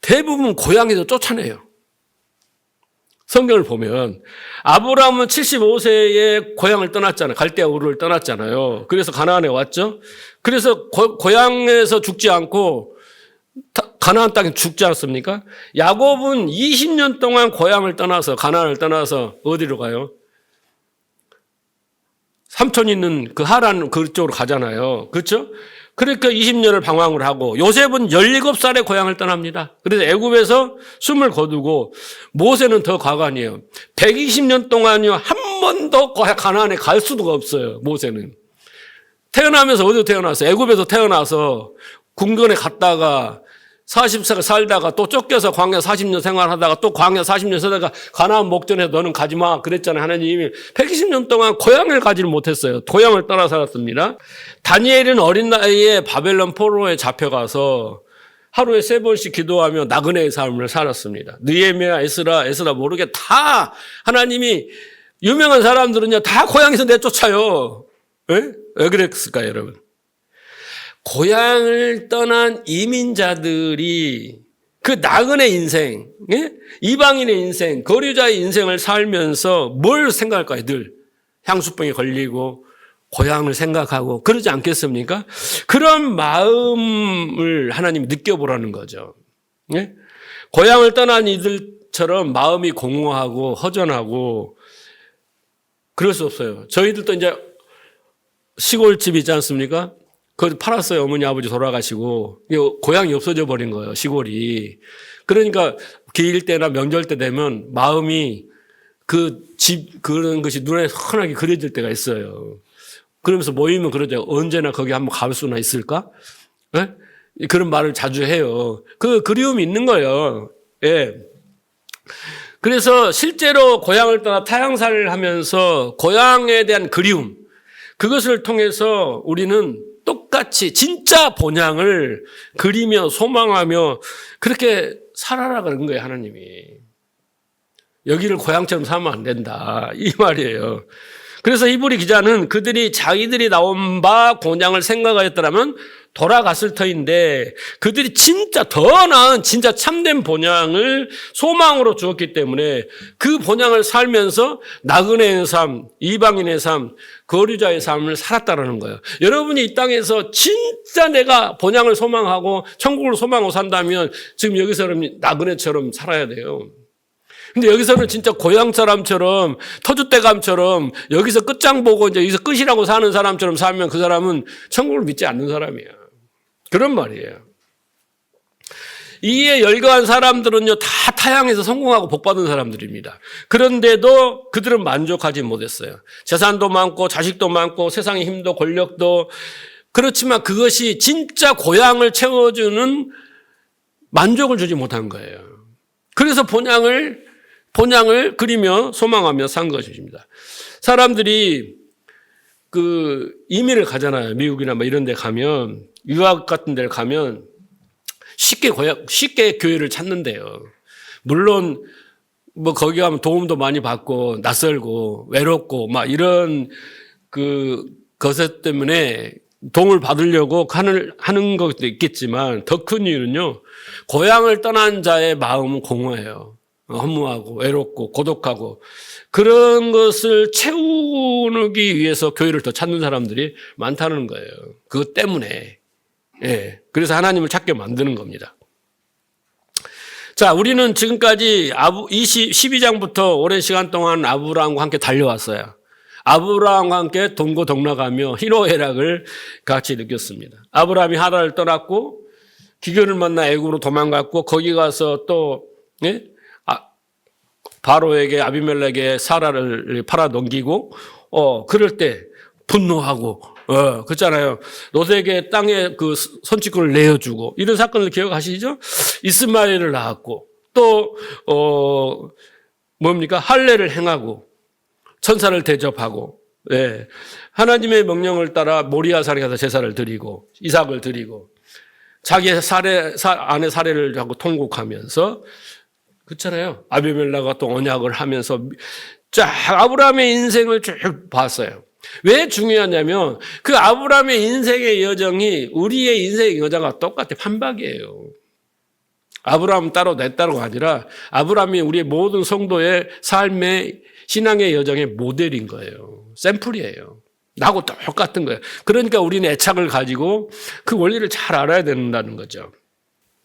대부분 고향에서 쫓아내요. 성경을 보면 아브라함은 75세에 고향을 떠났잖아요. 갈대아 우르를 떠났잖아요. 그래서 가나안에 왔죠. 그래서 고향에서 죽지 않고 가나안 땅에 죽지 않습니까? 야곱은 20년 동안 고향을 떠나서 가나안을 떠나서 어디로 가요? 삼촌 있는 그 하란 그쪽으로 가잖아요. 그렇죠? 그러니까 20년을 방황을 하고, 요셉은 17살에 고향을 떠납니다. 그래서 애굽에서 숨을 거두고, 모세는 더 과관이에요. 120년 동안요, 한 번도 가나안에 갈 수가 없어요. 모세는 태어나면서 어디서 태어났어요? 애굽에서 태어나서 궁전에 갔다가 40살 살다가 또 쫓겨서 광야 40년 생활하다가 또 광야 40년 살다가 가나안 목전에 너는 가지 마 그랬잖아요. 하나님이 120년 동안 고향을 가지를 못했어요. 고향을 떠나 살았습니다. 다니엘은 어린 나이에 바벨론 포로에 잡혀가서 하루에 3번씩 기도하며 나그네의 삶을 살았습니다. 느헤미야, 에스라 모르게 다 하나님이 유명한 사람들은요 다 고향에서 내쫓아요. 왜 그랬을까요, 여러분? 고향을 떠난 이민자들이 그 나그네 인생, 이방인의 인생, 거류자의 인생을 살면서 뭘 생각할까요? 늘 향수병에 걸리고 고향을 생각하고 그러지 않겠습니까? 그런 마음을 하나님이 느껴보라는 거죠. 고향을 떠난 이들처럼 마음이 공허하고 허전하고 그럴 수 없어요. 저희들도 이제 시골집 있지 않습니까? 그걸 팔았어요. 어머니 아버지 돌아가시고 고향이 없어져 버린 거예요. 시골이. 그러니까 기일 때나 명절 때 되면 마음이 그 집 그런 것이 눈에 환하게 그려질 때가 있어요. 그러면서 모이면 그러죠. 언제나 거기 한번 갈 수나 있을까? 네? 그런 말을 자주 해요. 그 그리움이 있는 거예요. 예. 그래서 실제로 고향을 떠나 타향살을 하면서 고향에 대한 그리움, 그것을 통해서 우리는 똑같이 진짜 본향을 그리며 소망하며 그렇게 살아라 그런 거예요, 하나님이. 여기를 고향처럼 살면 안 된다. 이 말이에요. 그래서 히브리 기자는 그들이 자기들이 나온 바 본향을 생각하였더라면 돌아갔을 터인데 그들이 진짜 더 나은 진짜 참된 본향을 소망으로 주었기 때문에 그 본향을 살면서 나그네의 삶, 이방인의 삶, 거류자의 삶을 살았다라는 거예요. 여러분이 이 땅에서 진짜 내가 본향을 소망하고 천국을 소망하고 산다면 지금 여기서는 나그네처럼 살아야 돼요. 근데 여기서는 진짜 고향 사람처럼 터줏대감처럼 여기서 끝장 보고 이제 여기서 끝이라고 사는 사람처럼 살면 그 사람은 천국을 믿지 않는 사람이야. 그런 말이에요. 이에 열거한 사람들은요, 다 타향에서 성공하고 복받은 사람들입니다. 그런데도 그들은 만족하지 못했어요. 재산도 많고 자식도 많고 세상의 힘도 권력도 그렇지만 그것이 진짜 고향을 채워주는 만족을 주지 못한 거예요. 그래서 본향을 그리며 소망하며 산 것입니다. 사람들이 그 이민을 가잖아요. 미국이나 뭐 이런 데 가면, 유학 같은 데를 가면 쉽게 교회를 찾는데요. 물론 뭐 거기 가면 도움도 많이 받고 낯설고 외롭고 막 이런 그 것에 때문에 도움을 받으려고 하는 것도 있겠지만 더 큰 이유는요. 고향을 떠난 자의 마음은 공허해요. 허무하고 외롭고 고독하고 그런 것을 채우기 위해서 교회를 더 찾는 사람들이 많다는 거예요. 그것 때문에. 예. 그래서 하나님을 찾게 만드는 겁니다. 자, 우리는 지금까지 12장부터 오랜 시간 동안 아브라함과 함께 달려왔어요. 아브라함과 함께 동고동락하며 희노애락을 같이 느꼈습니다. 아브라함이 하란을 떠났고 기근을 만나 애굽으로 도망갔고 거기 가서 또 바로에게 아비멜렉에게 사라를 팔아 넘기고 그럴 때 분노하고 그렇잖아요. 롯에게 땅에 그 선취권을 내어주고 이런 사건을 기억하시죠? 이스마엘을 낳았고 또 뭡니까? 할례를 행하고 천사를 대접하고 하나님의 명령을 따라 모리아산에 가서 제사를 드리고 이삭을 드리고 자기의 아내 사례를 하고 통곡하면서 그렇잖아요. 아비멜렉과 또 언약을 하면서 쫙 아브라함의 인생을 쭉 봤어요. 왜 중요하냐면 그 아브라함의 인생의 여정이 우리의 인생의 여정과 똑같아. 판박이에요. 아브라함 따로 내 따로가 아니라 아브라함이 우리의 모든 성도의 삶의 신앙의 여정의 모델인 거예요. 샘플이에요. 나하고 똑같은 거예요. 그러니까 우리는 애착을 가지고 그 원리를 잘 알아야 된다는 거죠.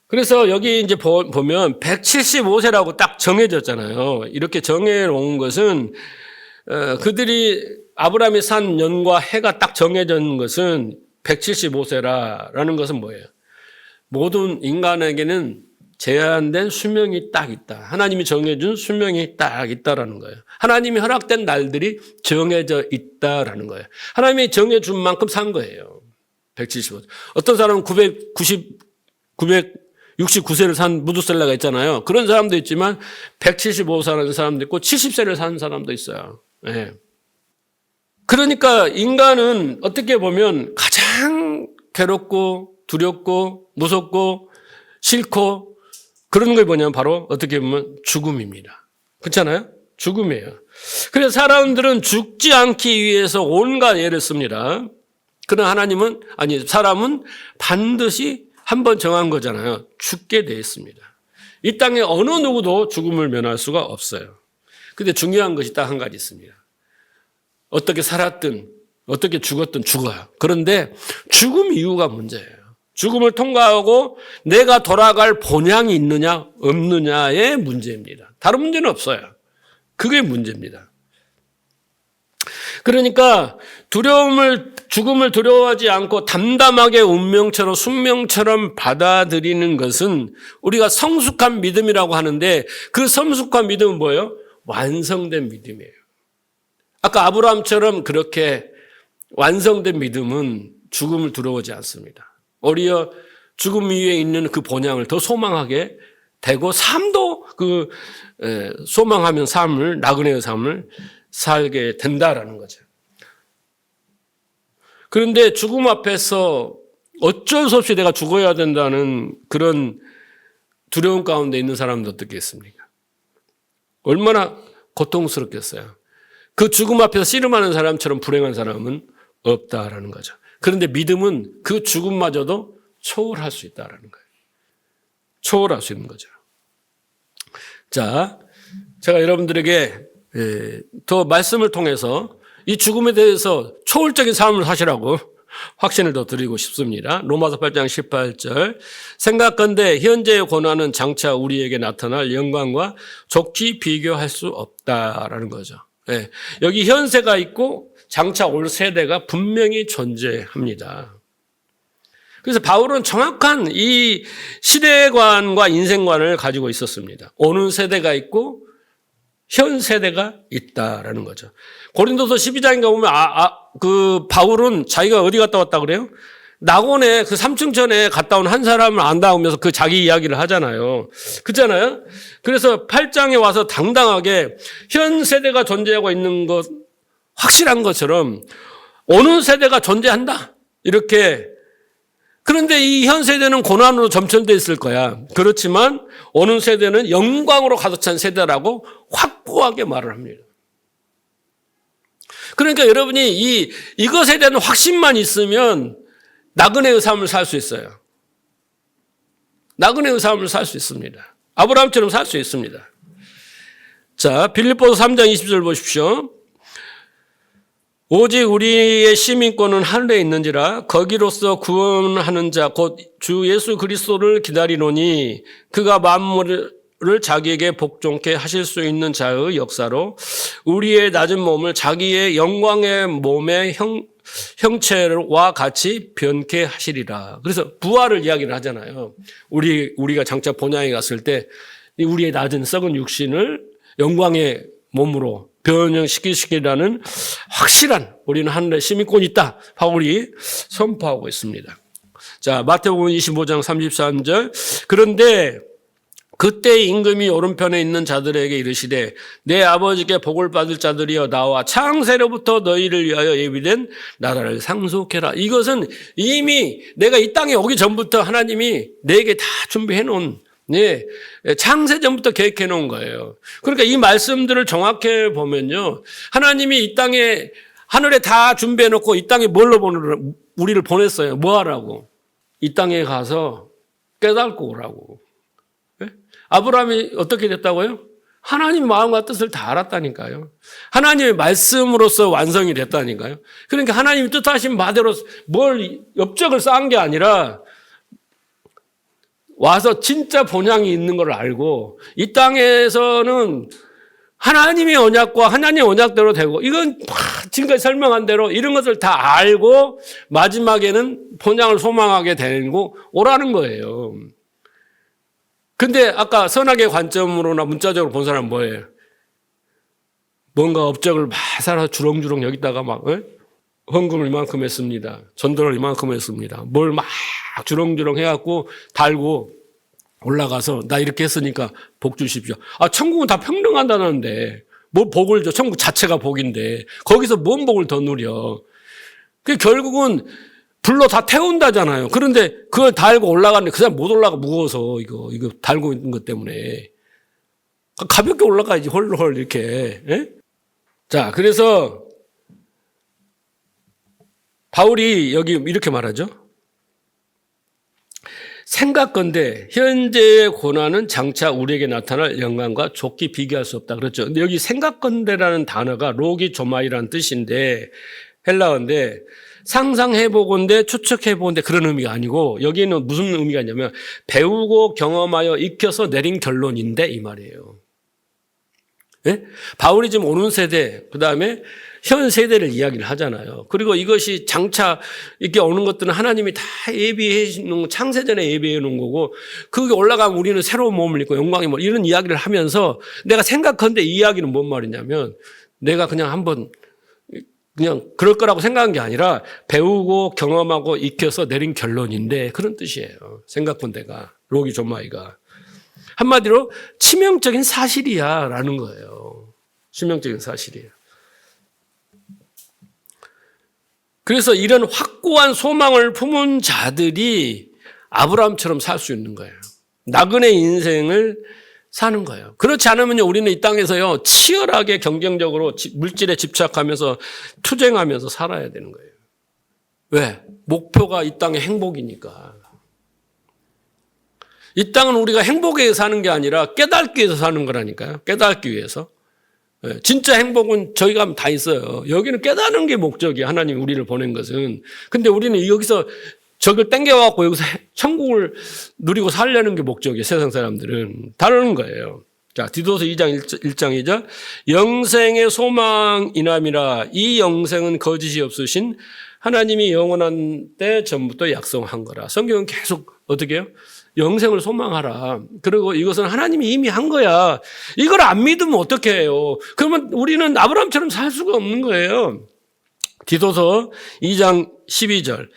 그래서 여기 이제 보면 175세라고 딱 정해졌잖아요. 이렇게 정해놓은 것은 그들이 아브라함이 산 년과 해가 딱 정해진 것은 175세라는 것은 뭐예요? 모든 인간에게는 제한된 수명이 딱 있다. 하나님이 정해준 수명이 딱 있다라는 거예요. 하나님이 허락된 날들이 정해져 있다라는 거예요. 하나님이 정해준 만큼 산 거예요. 175세. 어떤 사람은 969세를 산 무두셀라가 있잖아요. 그런 사람도 있지만 175세 사는 사람도 있고 70세를 사는 사람도 있어요. 네. 그러니까 인간은 어떻게 보면 가장 괴롭고 두렵고 무섭고 싫고 그런 걸 뭐냐면 바로 어떻게 보면 죽음입니다. 그렇잖아요? 죽음이에요. 그래서 사람들은 죽지 않기 위해서 온갖 예를 씁니다. 그러나 사람은 반드시 한번 정한 거잖아요. 죽게 돼 있습니다. 이 땅에 어느 누구도 죽음을 면할 수가 없어요. 근데 중요한 것이 딱 한 가지 있습니다. 어떻게 살았든 어떻게 죽었든 죽어요. 그런데 죽음 이유가 문제예요. 죽음을 통과하고 내가 돌아갈 본향이 있느냐 없느냐의 문제입니다. 다른 문제는 없어요. 그게 문제입니다. 그러니까 죽음을 두려워하지 않고 담담하게 운명처럼 숙명처럼 받아들이는 것은 우리가 성숙한 믿음이라고 하는데 그 성숙한 믿음은 뭐예요? 완성된 믿음이에요. 아까 아브라함처럼 그렇게 완성된 믿음은 죽음을 두려워하지 않습니다. 오히려 죽음 위에 있는 그 본향을 더 소망하게 되고 삶도 소망하면 나그네의 삶을 살게 된다라는 거죠. 그런데 죽음 앞에서 어쩔 수 없이 내가 죽어야 된다는 그런 두려움 가운데 있는 사람도 어떻겠습니까? 얼마나 고통스럽겠어요. 그 죽음 앞에서 씨름하는 사람처럼 불행한 사람은 없다라는 거죠. 그런데 믿음은 그 죽음마저도 초월할 수 있다라는 거예요. 초월할 수 있는 거죠. 자, 제가 여러분들에게 더 말씀을 통해서 이 죽음에 대해서 초월적인 삶을 하시라고 확신을 더 드리고 싶습니다. 로마서 8장 18절. 생각건대 현재의 고난은 장차 우리에게 나타날 영광과 좋게 비교할 수 없다라는 거죠. 네. 여기 현세가 있고 장차 올 세대가 분명히 존재합니다. 그래서 바울은 정확한 이 시대관과 인생관을 가지고 있었습니다. 오는 세대가 있고 현 세대가 있다라는 거죠. 고린도서 12장인가 보면 그 바울은 자기가 어디 갔다 왔다 그래요? 낙원에 그 3층 전에 갔다 온 한 사람을 안다하면서 그 자기 이야기를 하잖아요. 그렇잖아요. 그래서 8장에 와서 당당하게 현 세대가 존재하고 있는 것 확실한 것처럼 오는 세대가 존재한다. 이렇게. 그런데 이 현 세대는 고난으로 점철되어 있을 거야. 그렇지만 오는 세대는 영광으로 가득 찬 세대라고 확고하게 말을 합니다. 그러니까 여러분이 이것에 대한 확신만 있으면 나그네의 삶을 살 수 있어요. 나그네의 삶을 살 수 있습니다. 아브라함처럼 살 수 있습니다. 자, 빌립보서 3장 20절 보십시오. 오직 우리의 시민권은 하늘에 있는지라 거기로서 구원하는 자 곧 주 예수 그리스도를 기다리노니 그가 만물을 자기에게 복종케 하실 수 있는 자의 역사로 우리의 낮은 몸을 자기의 영광의 몸의 형체와 같이 변케 하시리라. 그래서 부활을 이야기를 하잖아요. 우리가 장차 본향에 갔을 때 우리의 낮은 썩은 육신을 영광의 몸으로 변형시키시기라는 확실한 우리는 하늘에 시민권이 있다. 바울이 선포하고 있습니다. 자, 마태복음 25장 33절. 그런데 그때 임금이 오른편에 있는 자들에게 이르시되 내 아버지께 복을 받을 자들이여 나와 창세로부터 너희를 위하여 예비된 나라를 상속해라. 이것은 이미 내가 이 땅에 오기 전부터 하나님이 내게 다 준비해 놓은 창세 전부터 계획해 놓은 거예요. 그러니까 이 말씀들을 정확히 보면요. 하나님이 이 땅에 하늘에 다 준비해 놓고 이 땅에 뭘로 우리를 보냈어요. 뭐 하라고? 이 땅에 가서 깨닫고 오라고. 아브라함이 어떻게 됐다고요? 하나님의 마음과 뜻을 다 알았다니까요. 하나님의 말씀으로서 완성이 됐다니까요. 그러니까 하나님이 뜻하신 바대로 뭘 업적을 쌓은 게 아니라 와서 진짜 본향이 있는 걸 알고 이 땅에서는 하나님의 언약과 하나님의 언약대로 되고 이건 지금까지 설명한 대로 이런 것을 다 알고 마지막에는 본향을 소망하게 되고 오라는 거예요. 근데 아까 선악의 관점으로나 문자적으로 본 사람은 뭐예요? 뭔가 업적을 막 살아서 주렁주렁 여기다가 막 헌금을 이만큼 했습니다. 전도를 이만큼 했습니다. 뭘 막 주렁주렁 해갖고 달고 올라가서 나 이렇게 했으니까 복 주십시오. 천국은 다 평등한다는데 뭐 복을 줘? 천국 자체가 복인데 거기서 뭔 복을 더 누려? 그 결국은 불로 다 태운다잖아요. 그런데 그걸 달고 올라가는데 그 사람 못 올라가 무거워서 이거 달고 있는 것 때문에 가볍게 올라가야지 헐헐 이렇게. 예? 자, 그래서 바울이 여기 이렇게 말하죠. 생각건대 현재의 고난은 장차 우리에게 나타날 영광과 좋게 비교할 수 없다. 그렇죠. 근데 여기 생각건대라는 단어가 로기조마이라는 뜻인데 헬라어인데 상상해보건대 추측해보건대 그런 의미가 아니고 여기는 무슨 의미가 있냐면 배우고 경험하여 익혀서 내린 결론인데 이 말이에요. 네? 바울이 지금 오는 세대 그다음에 현 세대를 이야기를 하잖아요. 그리고 이것이 장차 이렇게 오는 것들은 하나님이 다 예비해 놓은 창세전에 예비해 놓은 거고 그게 올라가면 우리는 새로운 몸을 입고 영광의 몸 이런 이야기를 하면서 내가 생각한데 이 이야기는 뭔 말이냐면 내가 그냥 한번 그냥 그럴 거라고 생각한 게 아니라 배우고 경험하고 익혀서 내린 결론인데 그런 뜻이에요. 생각본데가 로기조마이가 한마디로 치명적인 사실이야 라는 거예요. 치명적인 사실이에요. 그래서 이런 확고한 소망을 품은 자들이 아브라함처럼 살 수 있는 거예요. 나그네 인생을 사는 거예요. 그렇지 않으면 우리는 이 땅에서요, 치열하게 경쟁적으로 물질에 집착하면서 투쟁하면서 살아야 되는 거예요. 왜? 목표가 이 땅의 행복이니까. 이 땅은 우리가 행복에 위해서 사는 게 아니라 깨닫기 위해서 사는 거라니까요. 깨닫기 위해서. 진짜 행복은 저희가 하면 다 있어요. 여기는 깨닫는 게 목적이에요. 하나님이 우리를 보낸 것은. 근데 우리는 여기서 저걸 땡겨갖고 여기서 천국을 누리고 살려는 게 목적이에요. 세상 사람들은. 다른 거예요. 자, 디도서 2장 1장 2절. 영생의 소망이남이라 이 영생은 거짓이 없으신 하나님이 영원한 때 전부터 약속한 거라. 성경은 계속 어떻게 해요? 영생을 소망하라. 그리고 이것은 하나님이 이미 한 거야. 이걸 안 믿으면 어떻게 해요? 그러면 우리는 아브라함처럼 살 수가 없는 거예요. 디도서 2장 12절.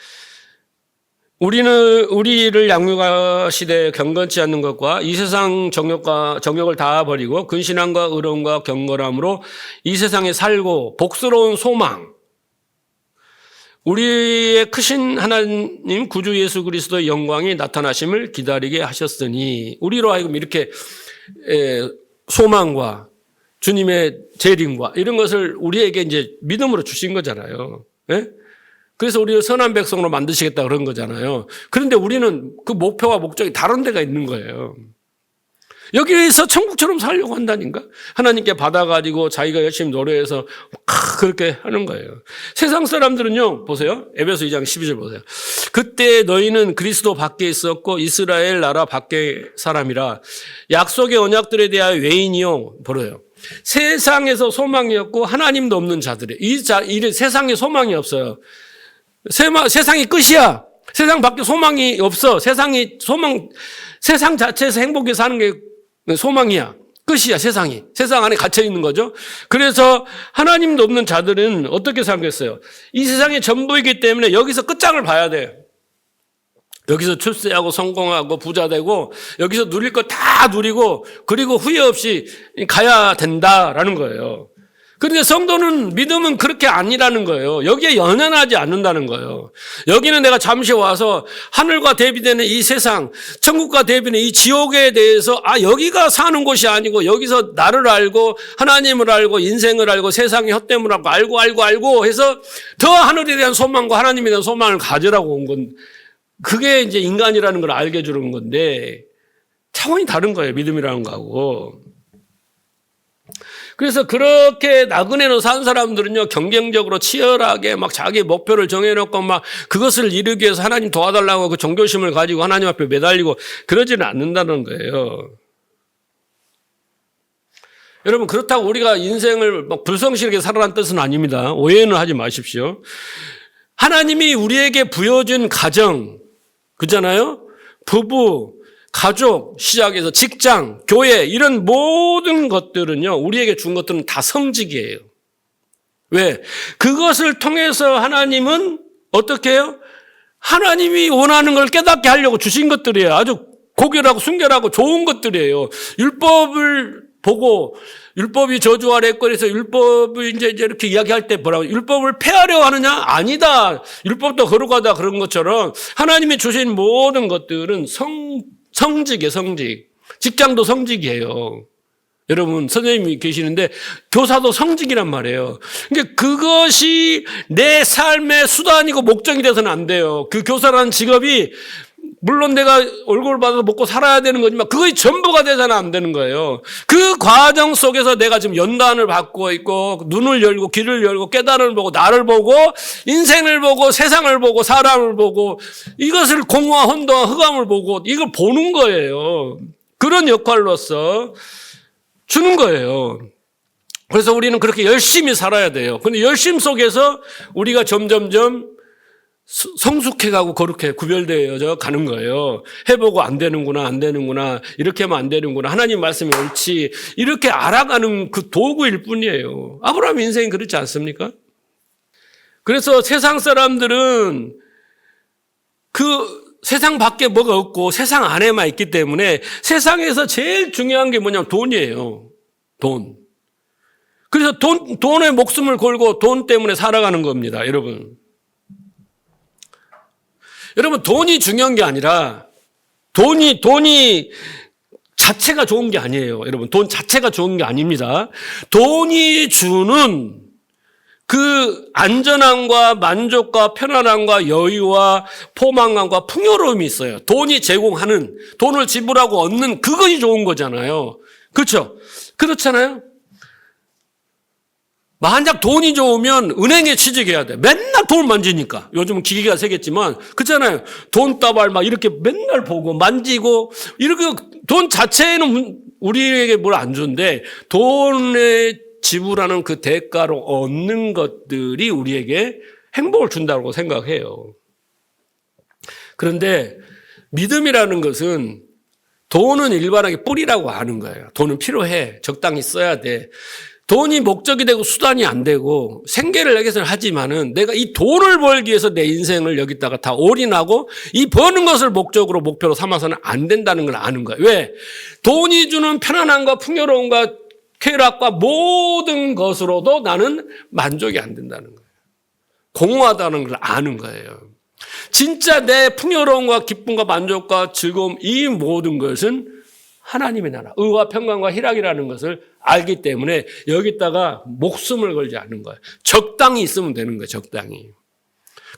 우리를 양육하시되 경건치 않는 것과 이 세상 정욕을 다 버리고 근신함과 의로움과 경건함으로 이 세상에 살고 복스러운 소망, 우리의 크신 하나님 구주 예수 그리스도의 영광이 나타나심을 기다리게 하셨으니, 우리로 하여금 이렇게 소망과 주님의 재림과 이런 것을 우리에게 이제 믿음으로 주신 거잖아요. 예? 그래서 우리를 선한 백성으로 만드시겠다 그런 거잖아요. 그런데 우리는 그 목표와 목적이 다른 데가 있는 거예요. 여기에서 천국처럼 살려고 한다니까. 하나님께 받아가지고 자기가 열심히 노력해서 그렇게 하는 거예요. 세상 사람들은요, 보세요. 에베소 2장 12절 보세요. 그때 너희는 그리스도 밖에 있었고 이스라엘 나라 밖에 사람이라 약속의 언약들에 대하여 외인이요. 보래요. 세상에서 소망이었고 하나님도 없는 자들이 이 세상에 소망이 없어요. 세상이 끝이야. 세상 밖에 소망이 없어. 세상 자체에서 행복해 사는 게 소망이야. 끝이야, 세상이. 세상 안에 갇혀 있는 거죠. 그래서 하나님도 없는 자들은 어떻게 살겠어요? 이 세상의 전부이기 때문에 여기서 끝장을 봐야 돼. 여기서 출세하고 성공하고 부자 되고 여기서 누릴 거 다 누리고 그리고 후회 없이 가야 된다라는 거예요. 그런데 성도는 믿음은 그렇게 아니라는 거예요. 여기에 연연하지 않는다는 거예요. 여기는 내가 잠시 와서 하늘과 대비되는 이 세상, 천국과 대비되는 이 지옥에 대해서 여기가 사는 곳이 아니고 여기서 나를 알고 하나님을 알고 인생을 알고 세상의 헛됨을 알고 해서 더 하늘에 대한 소망과 하나님에 대한 소망을 가지라고 온 건, 그게 이제 인간이라는 걸 알게 해주는 건데 차원이 다른 거예요. 믿음이라는 거하고. 그래서 그렇게 나그네로 산 사람들은요, 경쟁적으로 치열하게 막 자기 목표를 정해놓고 막 그것을 이루기 위해서 하나님 도와달라고 그 종교심을 가지고 하나님 앞에 매달리고 그러지는 않는다는 거예요. 여러분, 그렇다고 우리가 인생을 막 불성실하게 살아라는 뜻은 아닙니다. 오해는 하지 마십시오. 하나님이 우리에게 부여준 가정, 그잖아요? 부부, 가족, 시작해서 직장, 교회, 이런 모든 것들은요, 우리에게 준 것들은 다 성직이에요. 왜? 그것을 통해서 하나님은 어떻게 해요? 하나님이 원하는 걸 깨닫게 하려고 주신 것들이에요. 아주 고결하고 순결하고 좋은 것들이에요. 율법을 보고, 율법이 저주 아래 거리에서 율법을 이제 이렇게 이야기할 때 뭐라고, 율법을 폐하려 하느냐? 아니다. 율법도 거룩하다 그런 것처럼 하나님이 주신 모든 것들은 성직이에요, 성직. 직장도 성직이에요. 여러분, 선생님이 계시는데 교사도 성직이란 말이에요. 그러니까 그것이 내 삶의 수단이고 목적이 돼서는 안 돼요. 그 교사라는 직업이 물론 내가 월급을 받아서 먹고 살아야 되는 거지만 그것이 전부가 돼서는 안 되는 거예요. 그 과정 속에서 내가 지금 연단을 받고 있고 눈을 열고 귀를 열고 깨달음을 보고 나를 보고 인생을 보고 세상을 보고 사람을 보고 이것을 공허와 혼돈과 흑암을 보고 이걸 보는 거예요. 그런 역할로서 주는 거예요. 그래서 우리는 그렇게 열심히 살아야 돼요. 근데 열심 속에서 우리가 점점점 성숙해가고 그렇게 구별되어져 가는 거예요. 해보고 안 되는구나, 이렇게 하면 안 되는구나, 하나님 말씀이 옳지, 이렇게 알아가는 그 도구일 뿐이에요. 아브라함 인생이 그렇지 않습니까? 그래서 세상 사람들은 그 세상 밖에 뭐가 없고 세상 안에만 있기 때문에 세상에서 제일 중요한 게 뭐냐면 돈이에요. 돈. 그래서 돈에 목숨을 걸고 돈 때문에 살아가는 겁니다, 여러분. 여러분, 돈이 중요한 게 아니라 돈이 자체가 좋은 게 아니에요. 여러분, 돈 자체가 좋은 게 아닙니다. 돈이 주는 그 안전함과 만족과 편안함과 여유와 포만감과 풍요로움이 있어요. 돈이 제공하는, 돈을 지불하고 얻는 그것이 좋은 거잖아요. 그렇죠? 그렇잖아요? 만약 돈이 좋으면 은행에 취직해야 돼. 맨날 돈을 만지니까. 요즘은 기계가 세겠지만, 그렇잖아요. 돈다발 막 이렇게 맨날 보고 만지고, 이렇게 돈 자체는 우리에게 뭘 안 주는데, 돈에 지불하는 그 대가로 얻는 것들이 우리에게 행복을 준다고 생각해요. 그런데 믿음이라는 것은 돈은 일반하게 뿌리라고 하는 거예요. 돈은 필요해. 적당히 써야 돼. 돈이 목적이 되고 수단이 안 되고 생계를 내게서 하지만은 내가 이 돈을 벌기 위해서 내 인생을 여기다가 다 올인하고 이 버는 것을 목적으로 목표로 삼아서는 안 된다는 걸 아는 거예요. 왜? 돈이 주는 편안함과 풍요로움과 쾌락과 모든 것으로도 나는 만족이 안 된다는 거예요. 공허하다는 걸 아는 거예요. 진짜 내 풍요로움과 기쁨과 만족과 즐거움 이 모든 것은 하나님의 나라, 의와 평강과 희락이라는 것을 알기 때문에 여기다가 목숨을 걸지 않는 거예요. 적당히 있으면 되는 거예요. 적당히.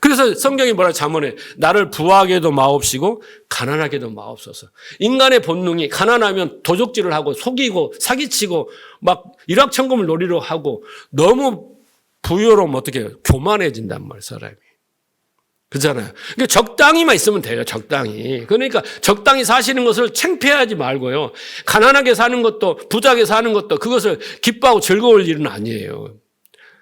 그래서 성경이 뭐라 잠언에 나를 부하게도 마옵시고 가난하게도 마옵소서. 인간의 본능이 가난하면 도적질을 하고 속이고 사기치고 막 일확천금을 노리려 하고 너무 부유로우면 어떻게 해요? 교만해진단 말이에요. 사람이. 그렇잖아요. 그러니까 적당히만 있으면 돼요. 적당히. 그러니까 적당히 사시는 것을 창피하지 말고요. 가난하게 사는 것도 부자게 사는 것도 그것을 기뻐하고 즐거울 일은 아니에요.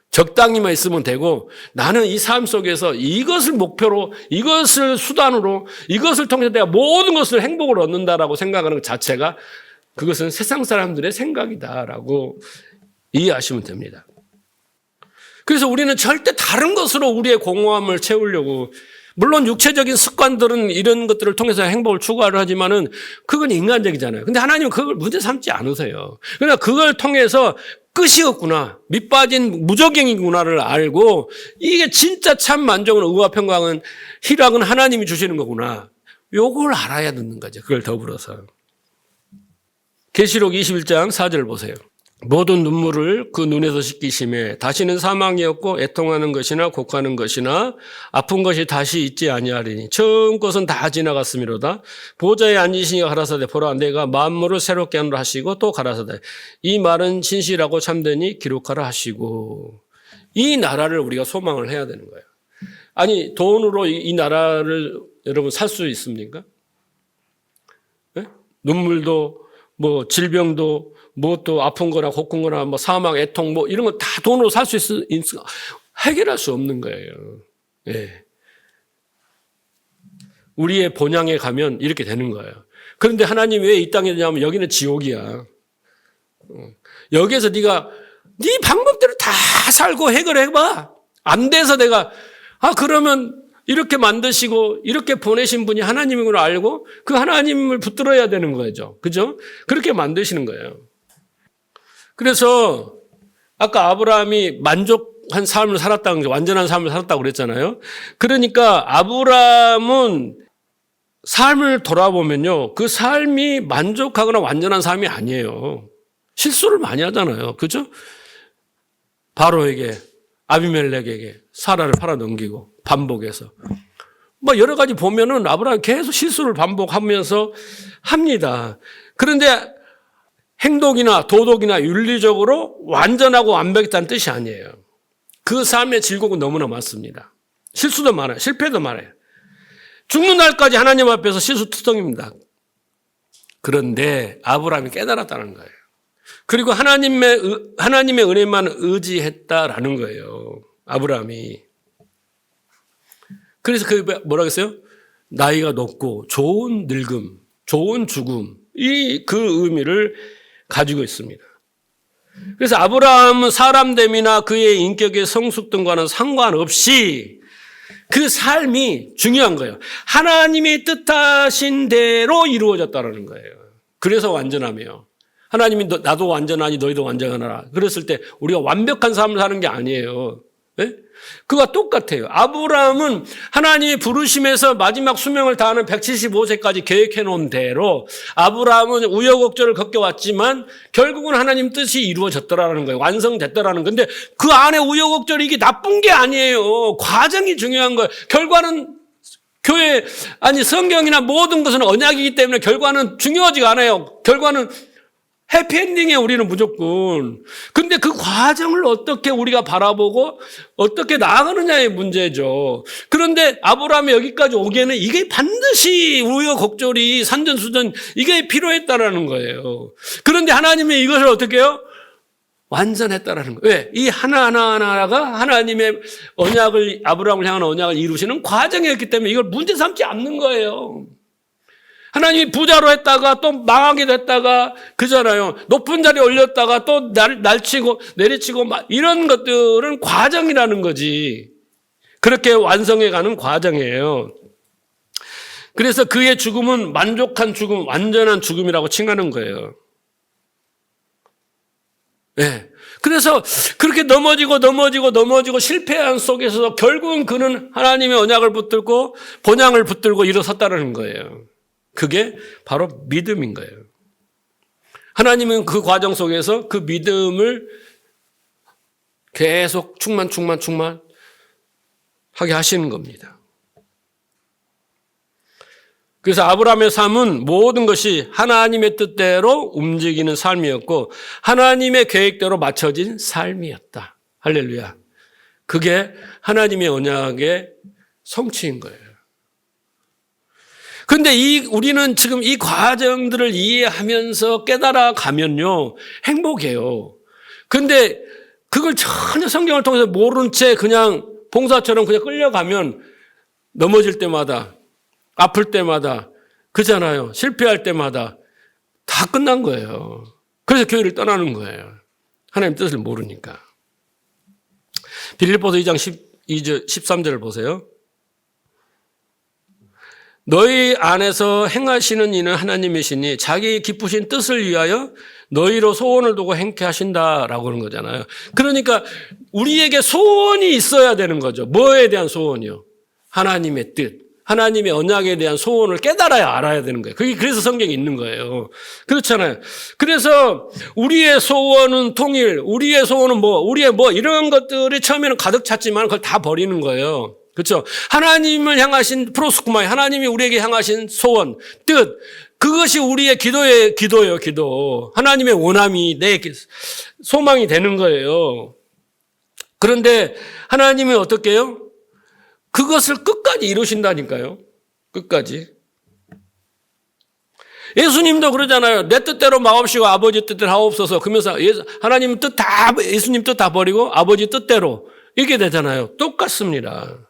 적당히만 있으면 되고 나는 이 삶 속에서 이것을 목표로 이것을 수단으로 이것을 통해서 내가 모든 것을 행복을 얻는다라고 생각하는 것 자체가 그것은 세상 사람들의 생각이다라고 이해하시면 됩니다. 그래서 우리는 절대 다른 것으로 우리의 공허함을 채우려고 물론 육체적인 습관들은 이런 것들을 통해서 행복을 추구하려 하지만은 그건 인간적이잖아요. 근데 하나님은 그걸 문제 삼지 않으세요. 그러나 그걸 통해서 끝이 없구나. 밑빠진 무적행이구나를 알고 이게 진짜 참 만족은 의와 평강은 희락은 하나님이 주시는 거구나. 요걸 알아야 듣는 거죠. 그걸 더불어서. 계시록 21장 4절 보세요. 모든 눈물을 그 눈에서 씻기심에 다시는 사망이었고 애통하는 것이나 곡하는 것이나 아픈 것이 다시 있지 아니하리니 처음 것은 다 지나갔음이로다. 보좌에 앉으시니가 가라사대 보라 내가 만물을 새롭게 하노라 하시고 또 가라사대 이 말은 진실하고 참되니 기록하라 하시고 이 나라를 우리가 소망을 해야 되는 거예요. 아니 돈으로 이 나라를 여러분 살 수 있습니까? 네? 눈물도 뭐 질병도 뭐 또 아픈 거나 고픈 거나 뭐 사망, 애통 뭐 이런 거 다 돈으로 살 수 있어 해결할 수 없는 거예요. 예. 우리의 본향에 가면 이렇게 되는 거예요. 그런데 하나님이 왜 이 땅에 되냐면 여기는 지옥이야. 여기에서 네가 네 방법대로 다 살고 해결해봐. 안 돼서 내가 그러면 이렇게 만드시고 이렇게 보내신 분이 하나님인 걸 알고 그 하나님을 붙들어야 되는 거죠. 그죠? 그렇게 만드시는 거예요. 그래서 아까 아브라함이 만족한 삶을 살았다는 게 완전한 삶을 살았다고 그랬잖아요. 그러니까 아브라함은 삶을 돌아보면요. 그 삶이 만족하거나 완전한 삶이 아니에요. 실수를 많이 하잖아요. 그죠? 바로에게 아비멜렉에게 사라를 팔아넘기고 반복해서 뭐 여러 가지 보면은 아브라함이 계속 실수를 반복하면서 합니다. 그런데 행동이나 도덕이나 윤리적으로 완전하고 완벽했다는 뜻이 아니에요. 그 삶의 질곡은 너무나 많습니다. 실수도 많아요. 실패도 많아요. 죽는 날까지 하나님 앞에서 실수투성입니다. 그런데 아브라함이 깨달았다는 거예요. 그리고 하나님의 은혜만 의지했다라는 거예요. 아브라함이. 그래서 그 뭐라고 했어요? 나이가 높고 좋은 늙음, 좋은 죽음 그 의미를 가지고 있습니다. 그래서 아브라함은 사람됨이나 그의 인격의 성숙 등과는 상관없이 그 삶이 중요한 거예요. 하나님이 뜻하신 대로 이루어졌다는 거예요. 그래서 완전하며 하나님이 나도 완전하니 너희도 완전하라. 그랬을 때 우리가 완벽한 삶을 사는 게 아니에요. 네? 그와 똑같아요. 아브라함은 하나님이 부르심에서 마지막 수명을 다하는 175세까지 계획해 놓은 대로 아브라함은 우여곡절을 겪어왔지만 결국은 하나님 뜻이 이루어졌더라는 거예요. 완성됐더라는 건데 그 안에 우여곡절이 이게 나쁜 게 아니에요. 과정이 중요한 거예요. 결과는 교회, 아니 성경이나 모든 것은 언약이기 때문에 결과는 중요하지가 않아요. 결과는 해피엔딩이에요, 우리는 무조건. 근데 그 과정을 어떻게 우리가 바라보고 어떻게 나아가느냐의 문제죠. 그런데 아브라함이 여기까지 오기에는 이게 반드시 우여곡절이 산전수전 이게 필요했다라는 거예요. 그런데 하나님이 이것을 어떻게 해요? 완전했다라는 거예요. 왜? 이 하나하나가 하나님의 언약을, 아브라함을 향한 언약을 이루시는 과정이었기 때문에 이걸 문제 삼지 않는 거예요. 하나님이 부자로 했다가 또 망하게 됐다가 그잖아요. 높은 자리에 올렸다가 또 날치고 내리치고 막 이런 것들은 과정이라는 거지. 그렇게 완성해가는 과정이에요. 그래서 그의 죽음은 만족한 죽음, 완전한 죽음이라고 칭하는 거예요. 네. 그래서 그렇게 넘어지고 실패한 속에서 결국은 그는 하나님의 언약을 붙들고 본향을 붙들고 일어섰다는 거예요. 그게 바로 믿음인 거예요. 하나님은 그 과정 속에서 그 믿음을 계속 충만하게 하시는 겁니다. 그래서 아브라함의 삶은 모든 것이 하나님의 뜻대로 움직이는 삶이었고 하나님의 계획대로 맞춰진 삶이었다. 할렐루야. 그게 하나님의 언약의 성취인 거예요. 근데 우리는 지금 이 과정들을 이해하면서 깨달아 가면요, 행복해요. 근데 그걸 전혀 성경을 통해서 모른 채 그냥 봉사처럼 그냥 끌려가면 넘어질 때마다, 아플 때마다, 그잖아요. 실패할 때마다 다 끝난 거예요. 그래서 교회를 떠나는 거예요. 하나님 뜻을 모르니까. 빌립보서 2장 13절을 보세요. 너희 안에서 행하시는 이는 하나님이시니 자기 기쁘신 뜻을 위하여 너희로 소원을 두고 행케 하신다라고 하는 거잖아요. 그러니까 우리에게 소원이 있어야 되는 거죠. 뭐에 대한 소원이요? 하나님의 뜻, 하나님의 언약에 대한 소원을 깨달아야 알아야 되는 거예요. 그게 그래서 성경이 있는 거예요. 그렇잖아요. 그래서 우리의 소원은 통일, 우리의 소원은 우리의 이런 것들이 처음에는 가득 찼지만 그걸 다 버리는 거예요. 그렇죠? 하나님을 향하신 프로스쿠마이, 하나님이 우리에게 향하신 소원, 뜻, 그것이 우리의 기도예요, 기도. 하나님의 원함이 내 소망이 되는 거예요. 그런데 하나님은 어떻게 해요? 그것을 끝까지 이루신다니까요. 끝까지. 예수님도 그러잖아요. 내 뜻대로 마옵시고 아버지 뜻대로 하옵소서. 그러면서 하나님 뜻 다, 예수님 뜻 다 버리고 아버지 뜻대로 이렇게 되잖아요. 똑같습니다.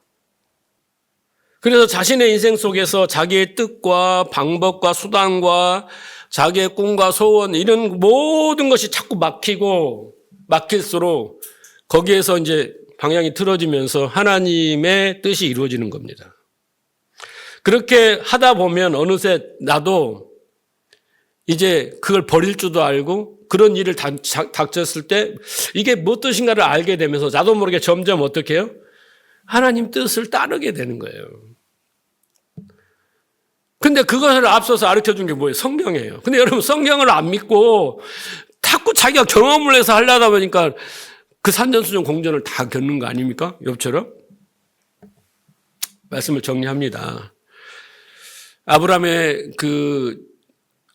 그래서 자신의 인생 속에서 자기의 뜻과 방법과 수단과 자기의 꿈과 소원 이런 모든 것이 자꾸 막힐수록 거기에서 이제 방향이 틀어지면서 하나님의 뜻이 이루어지는 겁니다. 그렇게 하다 보면 어느새 나도 이제 그걸 버릴 줄도 알고 그런 일을 닥쳤을 때 이게 뭐 뜻인가를 알게 되면서 나도 모르게 점점 어떻게 해요? 하나님 뜻을 따르게 되는 거예요. 근데 그것을 앞서서 가르쳐 준 게 뭐예요? 성경이에요. 근데 여러분 성경을 안 믿고 자꾸 자기가 경험을 해서 하려다 보니까 그 산전수전 공전을 다 겪는 거 아닙니까? 욥처럼? 말씀을 정리합니다.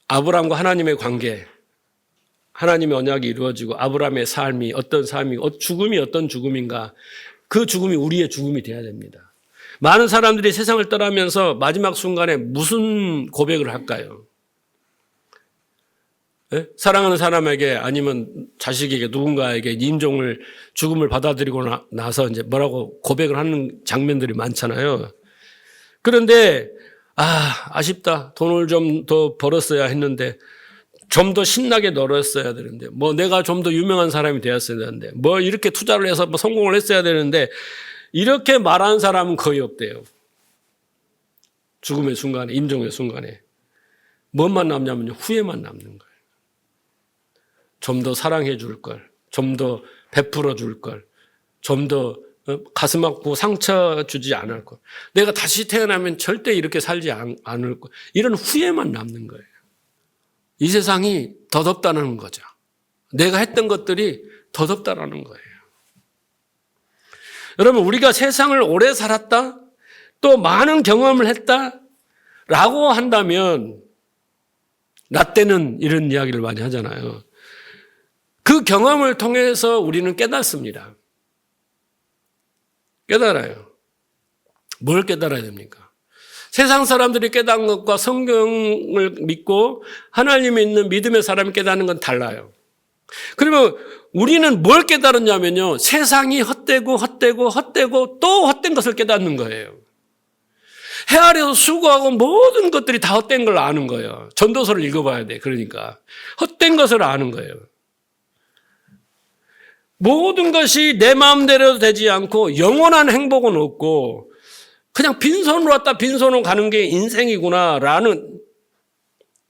아브라함과 하나님의 관계, 하나님의 언약이 이루어지고 아브라함의 삶이 어떤 삶이고 죽음이 어떤 죽음인가, 그 죽음이 우리의 죽음이 돼야 됩니다. 많은 사람들이 세상을 떠나면서 마지막 순간에 무슨 고백을 할까요? 네? 사랑하는 사람에게 아니면 자식에게 누군가에게 죽음을 받아들이고 나서 이제 뭐라고 고백을 하는 장면들이 많잖아요. 그런데 아쉽다. 돈을 좀 더 벌었어야 했는데 좀 더 신나게 놀았어야 되는데 내가 좀 더 유명한 사람이 되었어야 되는데 이렇게 투자를 해서 성공을 했어야 되는데 이렇게 말하는 사람은 거의 없대요. 죽음의 순간에, 임종의 순간에. 뭐만 남냐면요. 후회만 남는 거예요. 좀 더 사랑해 줄 걸, 좀 더 베풀어 줄 걸, 좀 더 가슴 아프고 상처 주지 않을 거. 내가 다시 태어나면 절대 이렇게 살지 않을 거. 이런 후회만 남는 거예요. 이 세상이 더덥다는 거죠. 내가 했던 것들이 더덥다라는 거예요. 여러분, 우리가 세상을 오래 살았다, 또 많은 경험을 했다라고 한다면, 나 때는 이런 이야기를 많이 하잖아요. 그 경험을 통해서 우리는 깨닫습니다. 깨달아요. 뭘 깨달아야 됩니까? 세상 사람들이 깨닫는 것과 성경을 믿고 하나님이 있는 믿음의 사람이 깨닫는 건 달라요. 그러면 우리는 뭘 깨달았냐면요. 세상이 헛되고 또 헛된 것을 깨닫는 거예요. 해 아래서 수고하고 모든 것들이 다 헛된 걸 아는 거예요. 전도서를 읽어봐야 돼. 그러니까 헛된 것을 아는 거예요. 모든 것이 내 마음대로 되지 않고 영원한 행복은 없고 그냥 빈손으로 왔다 빈손으로 가는 게 인생이구나라는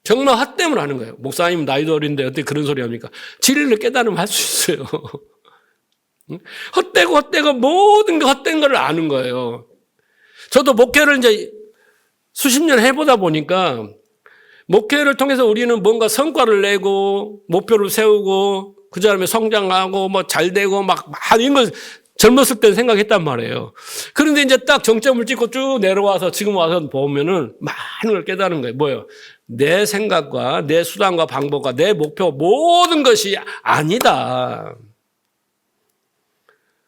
정말 헛됨을 하는 거예요. 목사님 나이도 어린데 어떻게 그런 소리 합니까? 진리를 깨달으면 할 수 있어요. 헛되고 모든 게 헛된 걸 아는 거예요. 저도 목회를 이제 수십 년 해보다 보니까 목회를 통해서 우리는 뭔가 성과를 내고 목표를 세우고 그 다음에 성장하고 뭐 잘 되고 막 이런 걸 젊었을 때 생각했단 말이에요. 그런데 이제 딱 정점을 찍고 쭉 내려와서 지금 와서 보면은 많은 걸 깨달은 거예요. 뭐예요? 내 생각과 내 수단과 방법과 내 목표 모든 것이 아니다.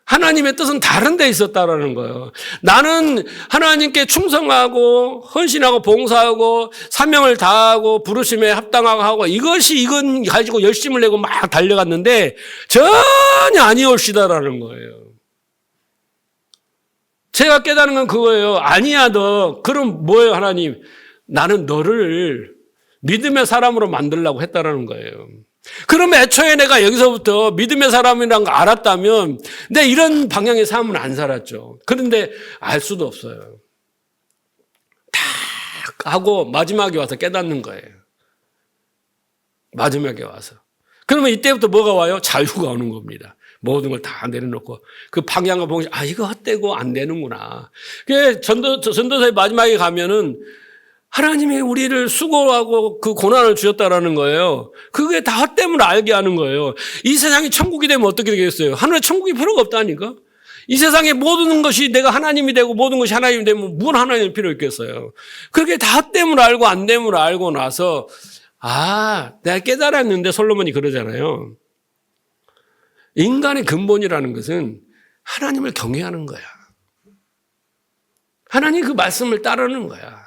하나님의 뜻은 다른 데 있었다라는 거예요. 나는 하나님께 충성하고 헌신하고 봉사하고 사명을 다하고 부르심에 합당하고 이건 가지고 열심을 내고 막 달려갔는데 전혀 아니올시다라는 거예요. 제가 깨달은 건 그거예요. 아니야 너. 그럼 뭐예요 하나님? 나는 너를 믿음의 사람으로 만들려고 했다라는 거예요. 그러면 애초에 내가 여기서부터 믿음의 사람이라는 걸 알았다면 내 이런 방향의 삶은 안 살았죠. 그런데 알 수도 없어요. 딱 하고 마지막에 와서 깨닫는 거예요. 마지막에 와서. 그러면 이때부터 뭐가 와요? 자유가 오는 겁니다. 모든 걸 다 내려놓고 그 방향을 보고 이거 헛되고 안 되는구나. 전도서의 마지막에 가면은 하나님이 우리를 수고하고 그 고난을 주셨다라는 거예요. 그게 다 헛됨을 알게 하는 거예요. 이 세상이 천국이 되면 어떻게 되겠어요? 하늘에 천국이 필요가 없다니까? 이 세상의 모든 것이 내가 하나님이 되고 모든 것이 하나님이 되면 무슨 하나님이 필요 있겠어요? 그게 다 헛됨을 알고 안 됨을 알고 나서 내가 깨달았는데 솔로몬이 그러잖아요. 인간의 근본이라는 것은 하나님을 경외하는 거야. 하나님 그 말씀을 따르는 거야.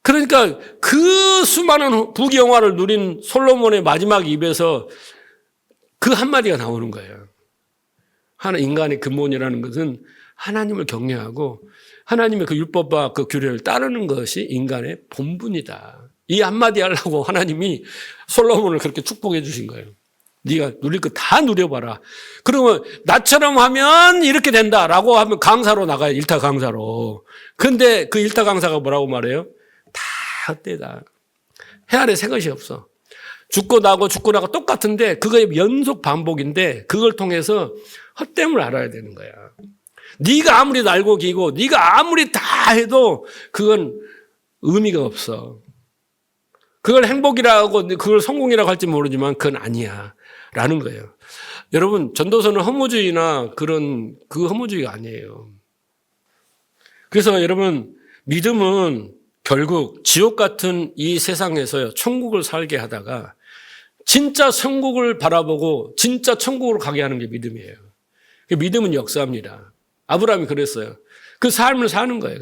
그러니까 그 수많은 부귀영화를 누린 솔로몬의 마지막 입에서 그 한마디가 나오는 거예요. 인간의 근본이라는 것은 하나님을 경외하고 하나님의 그 율법과 그 규례를 따르는 것이 인간의 본분이다. 이 한마디 하려고 하나님이 솔로몬을 그렇게 축복해 주신 거예요. 네가 누릴 거 다 누려봐라. 그러면 나처럼 하면 이렇게 된다라고 하면 강사로 나가요. 일타 강사로. 근데 그 일타 강사가 뭐라고 말해요? 다 헛되다. 해 아래 새 것이 없어. 죽고 나고 똑같은데 그거의 연속 반복인데 그걸 통해서 헛됨을 알아야 되는 거야. 네가 아무리 날고 기고 네가 아무리 다 해도 그건 의미가 없어. 그걸 행복이라고 그걸 성공이라고 할지 모르지만 그건 아니야 라는 거예요. 여러분 전도서는 허무주의나 그 허무주의가 아니에요. 그래서 여러분 믿음은 결국 지옥 같은 이 세상에서요 천국을 살게 하다가 진짜 천국을 바라보고 진짜 천국으로 가게 하는 게 믿음이에요. 믿음은 역사입니다. 아브라함이 그랬어요. 그 삶을 사는 거예요.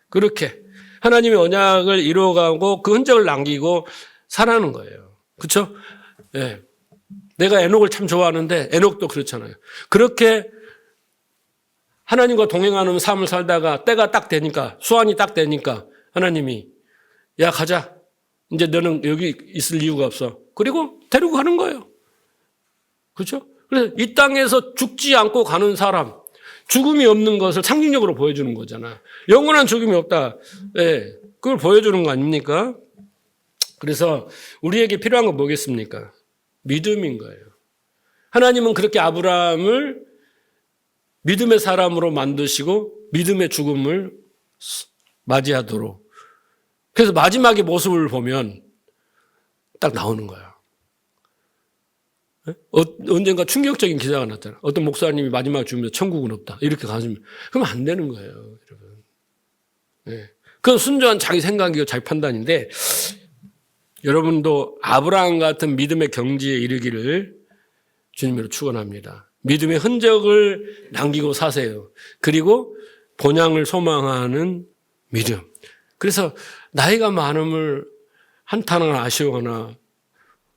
그렇게 하나님의 언약을 이루어가고 그 흔적을 남기고 살아가는 거예요. 그렇죠? 네. 내가 에녹을 참 좋아하는데 에녹도 그렇잖아요. 그렇게 하나님과 동행하는 삶을 살다가 때가 딱 되니까 수완이 딱 되니까 하나님이 야 가자. 이제 너는 여기 있을 이유가 없어. 그리고 데리고 가는 거예요. 그렇죠? 그래서 이 땅에서 죽지 않고 가는 사람, 죽음이 없는 것을 상징적으로 보여주는 거잖아. 영원한 죽음이 없다. 네, 그걸 보여주는 거 아닙니까? 그래서 우리에게 필요한 건 뭐겠습니까? 믿음인 거예요. 하나님은 그렇게 아브라함을 믿음의 사람으로 만드시고 믿음의 죽음을 맞이하도록. 그래서 마지막의 모습을 보면 딱 나오는 거야. 언젠가 충격적인 기사가 났잖아. 어떤 목사님이 마지막에 죽으면서 천국은 없다. 이렇게 가시면. 그러면 안 되는 거예요, 여러분. 네. 그건 순전한 자기 생각이고 자기 판단인데, 여러분도 아브라함 같은 믿음의 경지에 이르기를 주님으로 축원합니다. 믿음의 흔적을 남기고 사세요. 그리고 본향을 소망하는 믿음. 그래서 나이가 많음을 한탄하거나 아쉬워하거나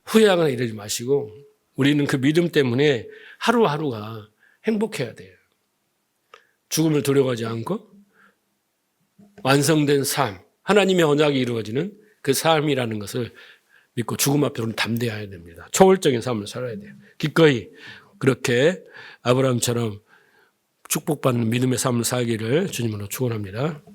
후회하거나 이러지 마시고 우리는 그 믿음 때문에 하루하루가 행복해야 돼요. 죽음을 두려워하지 않고 완성된 삶, 하나님의 언약이 이루어지는 그 삶이라는 것을 믿고 죽음 앞에서는 담대해야 됩니다. 초월적인 삶을 살아야 돼요. 기꺼이 그렇게 아브라함처럼 축복받는 믿음의 삶을 살기를 주님으로 축원합니다.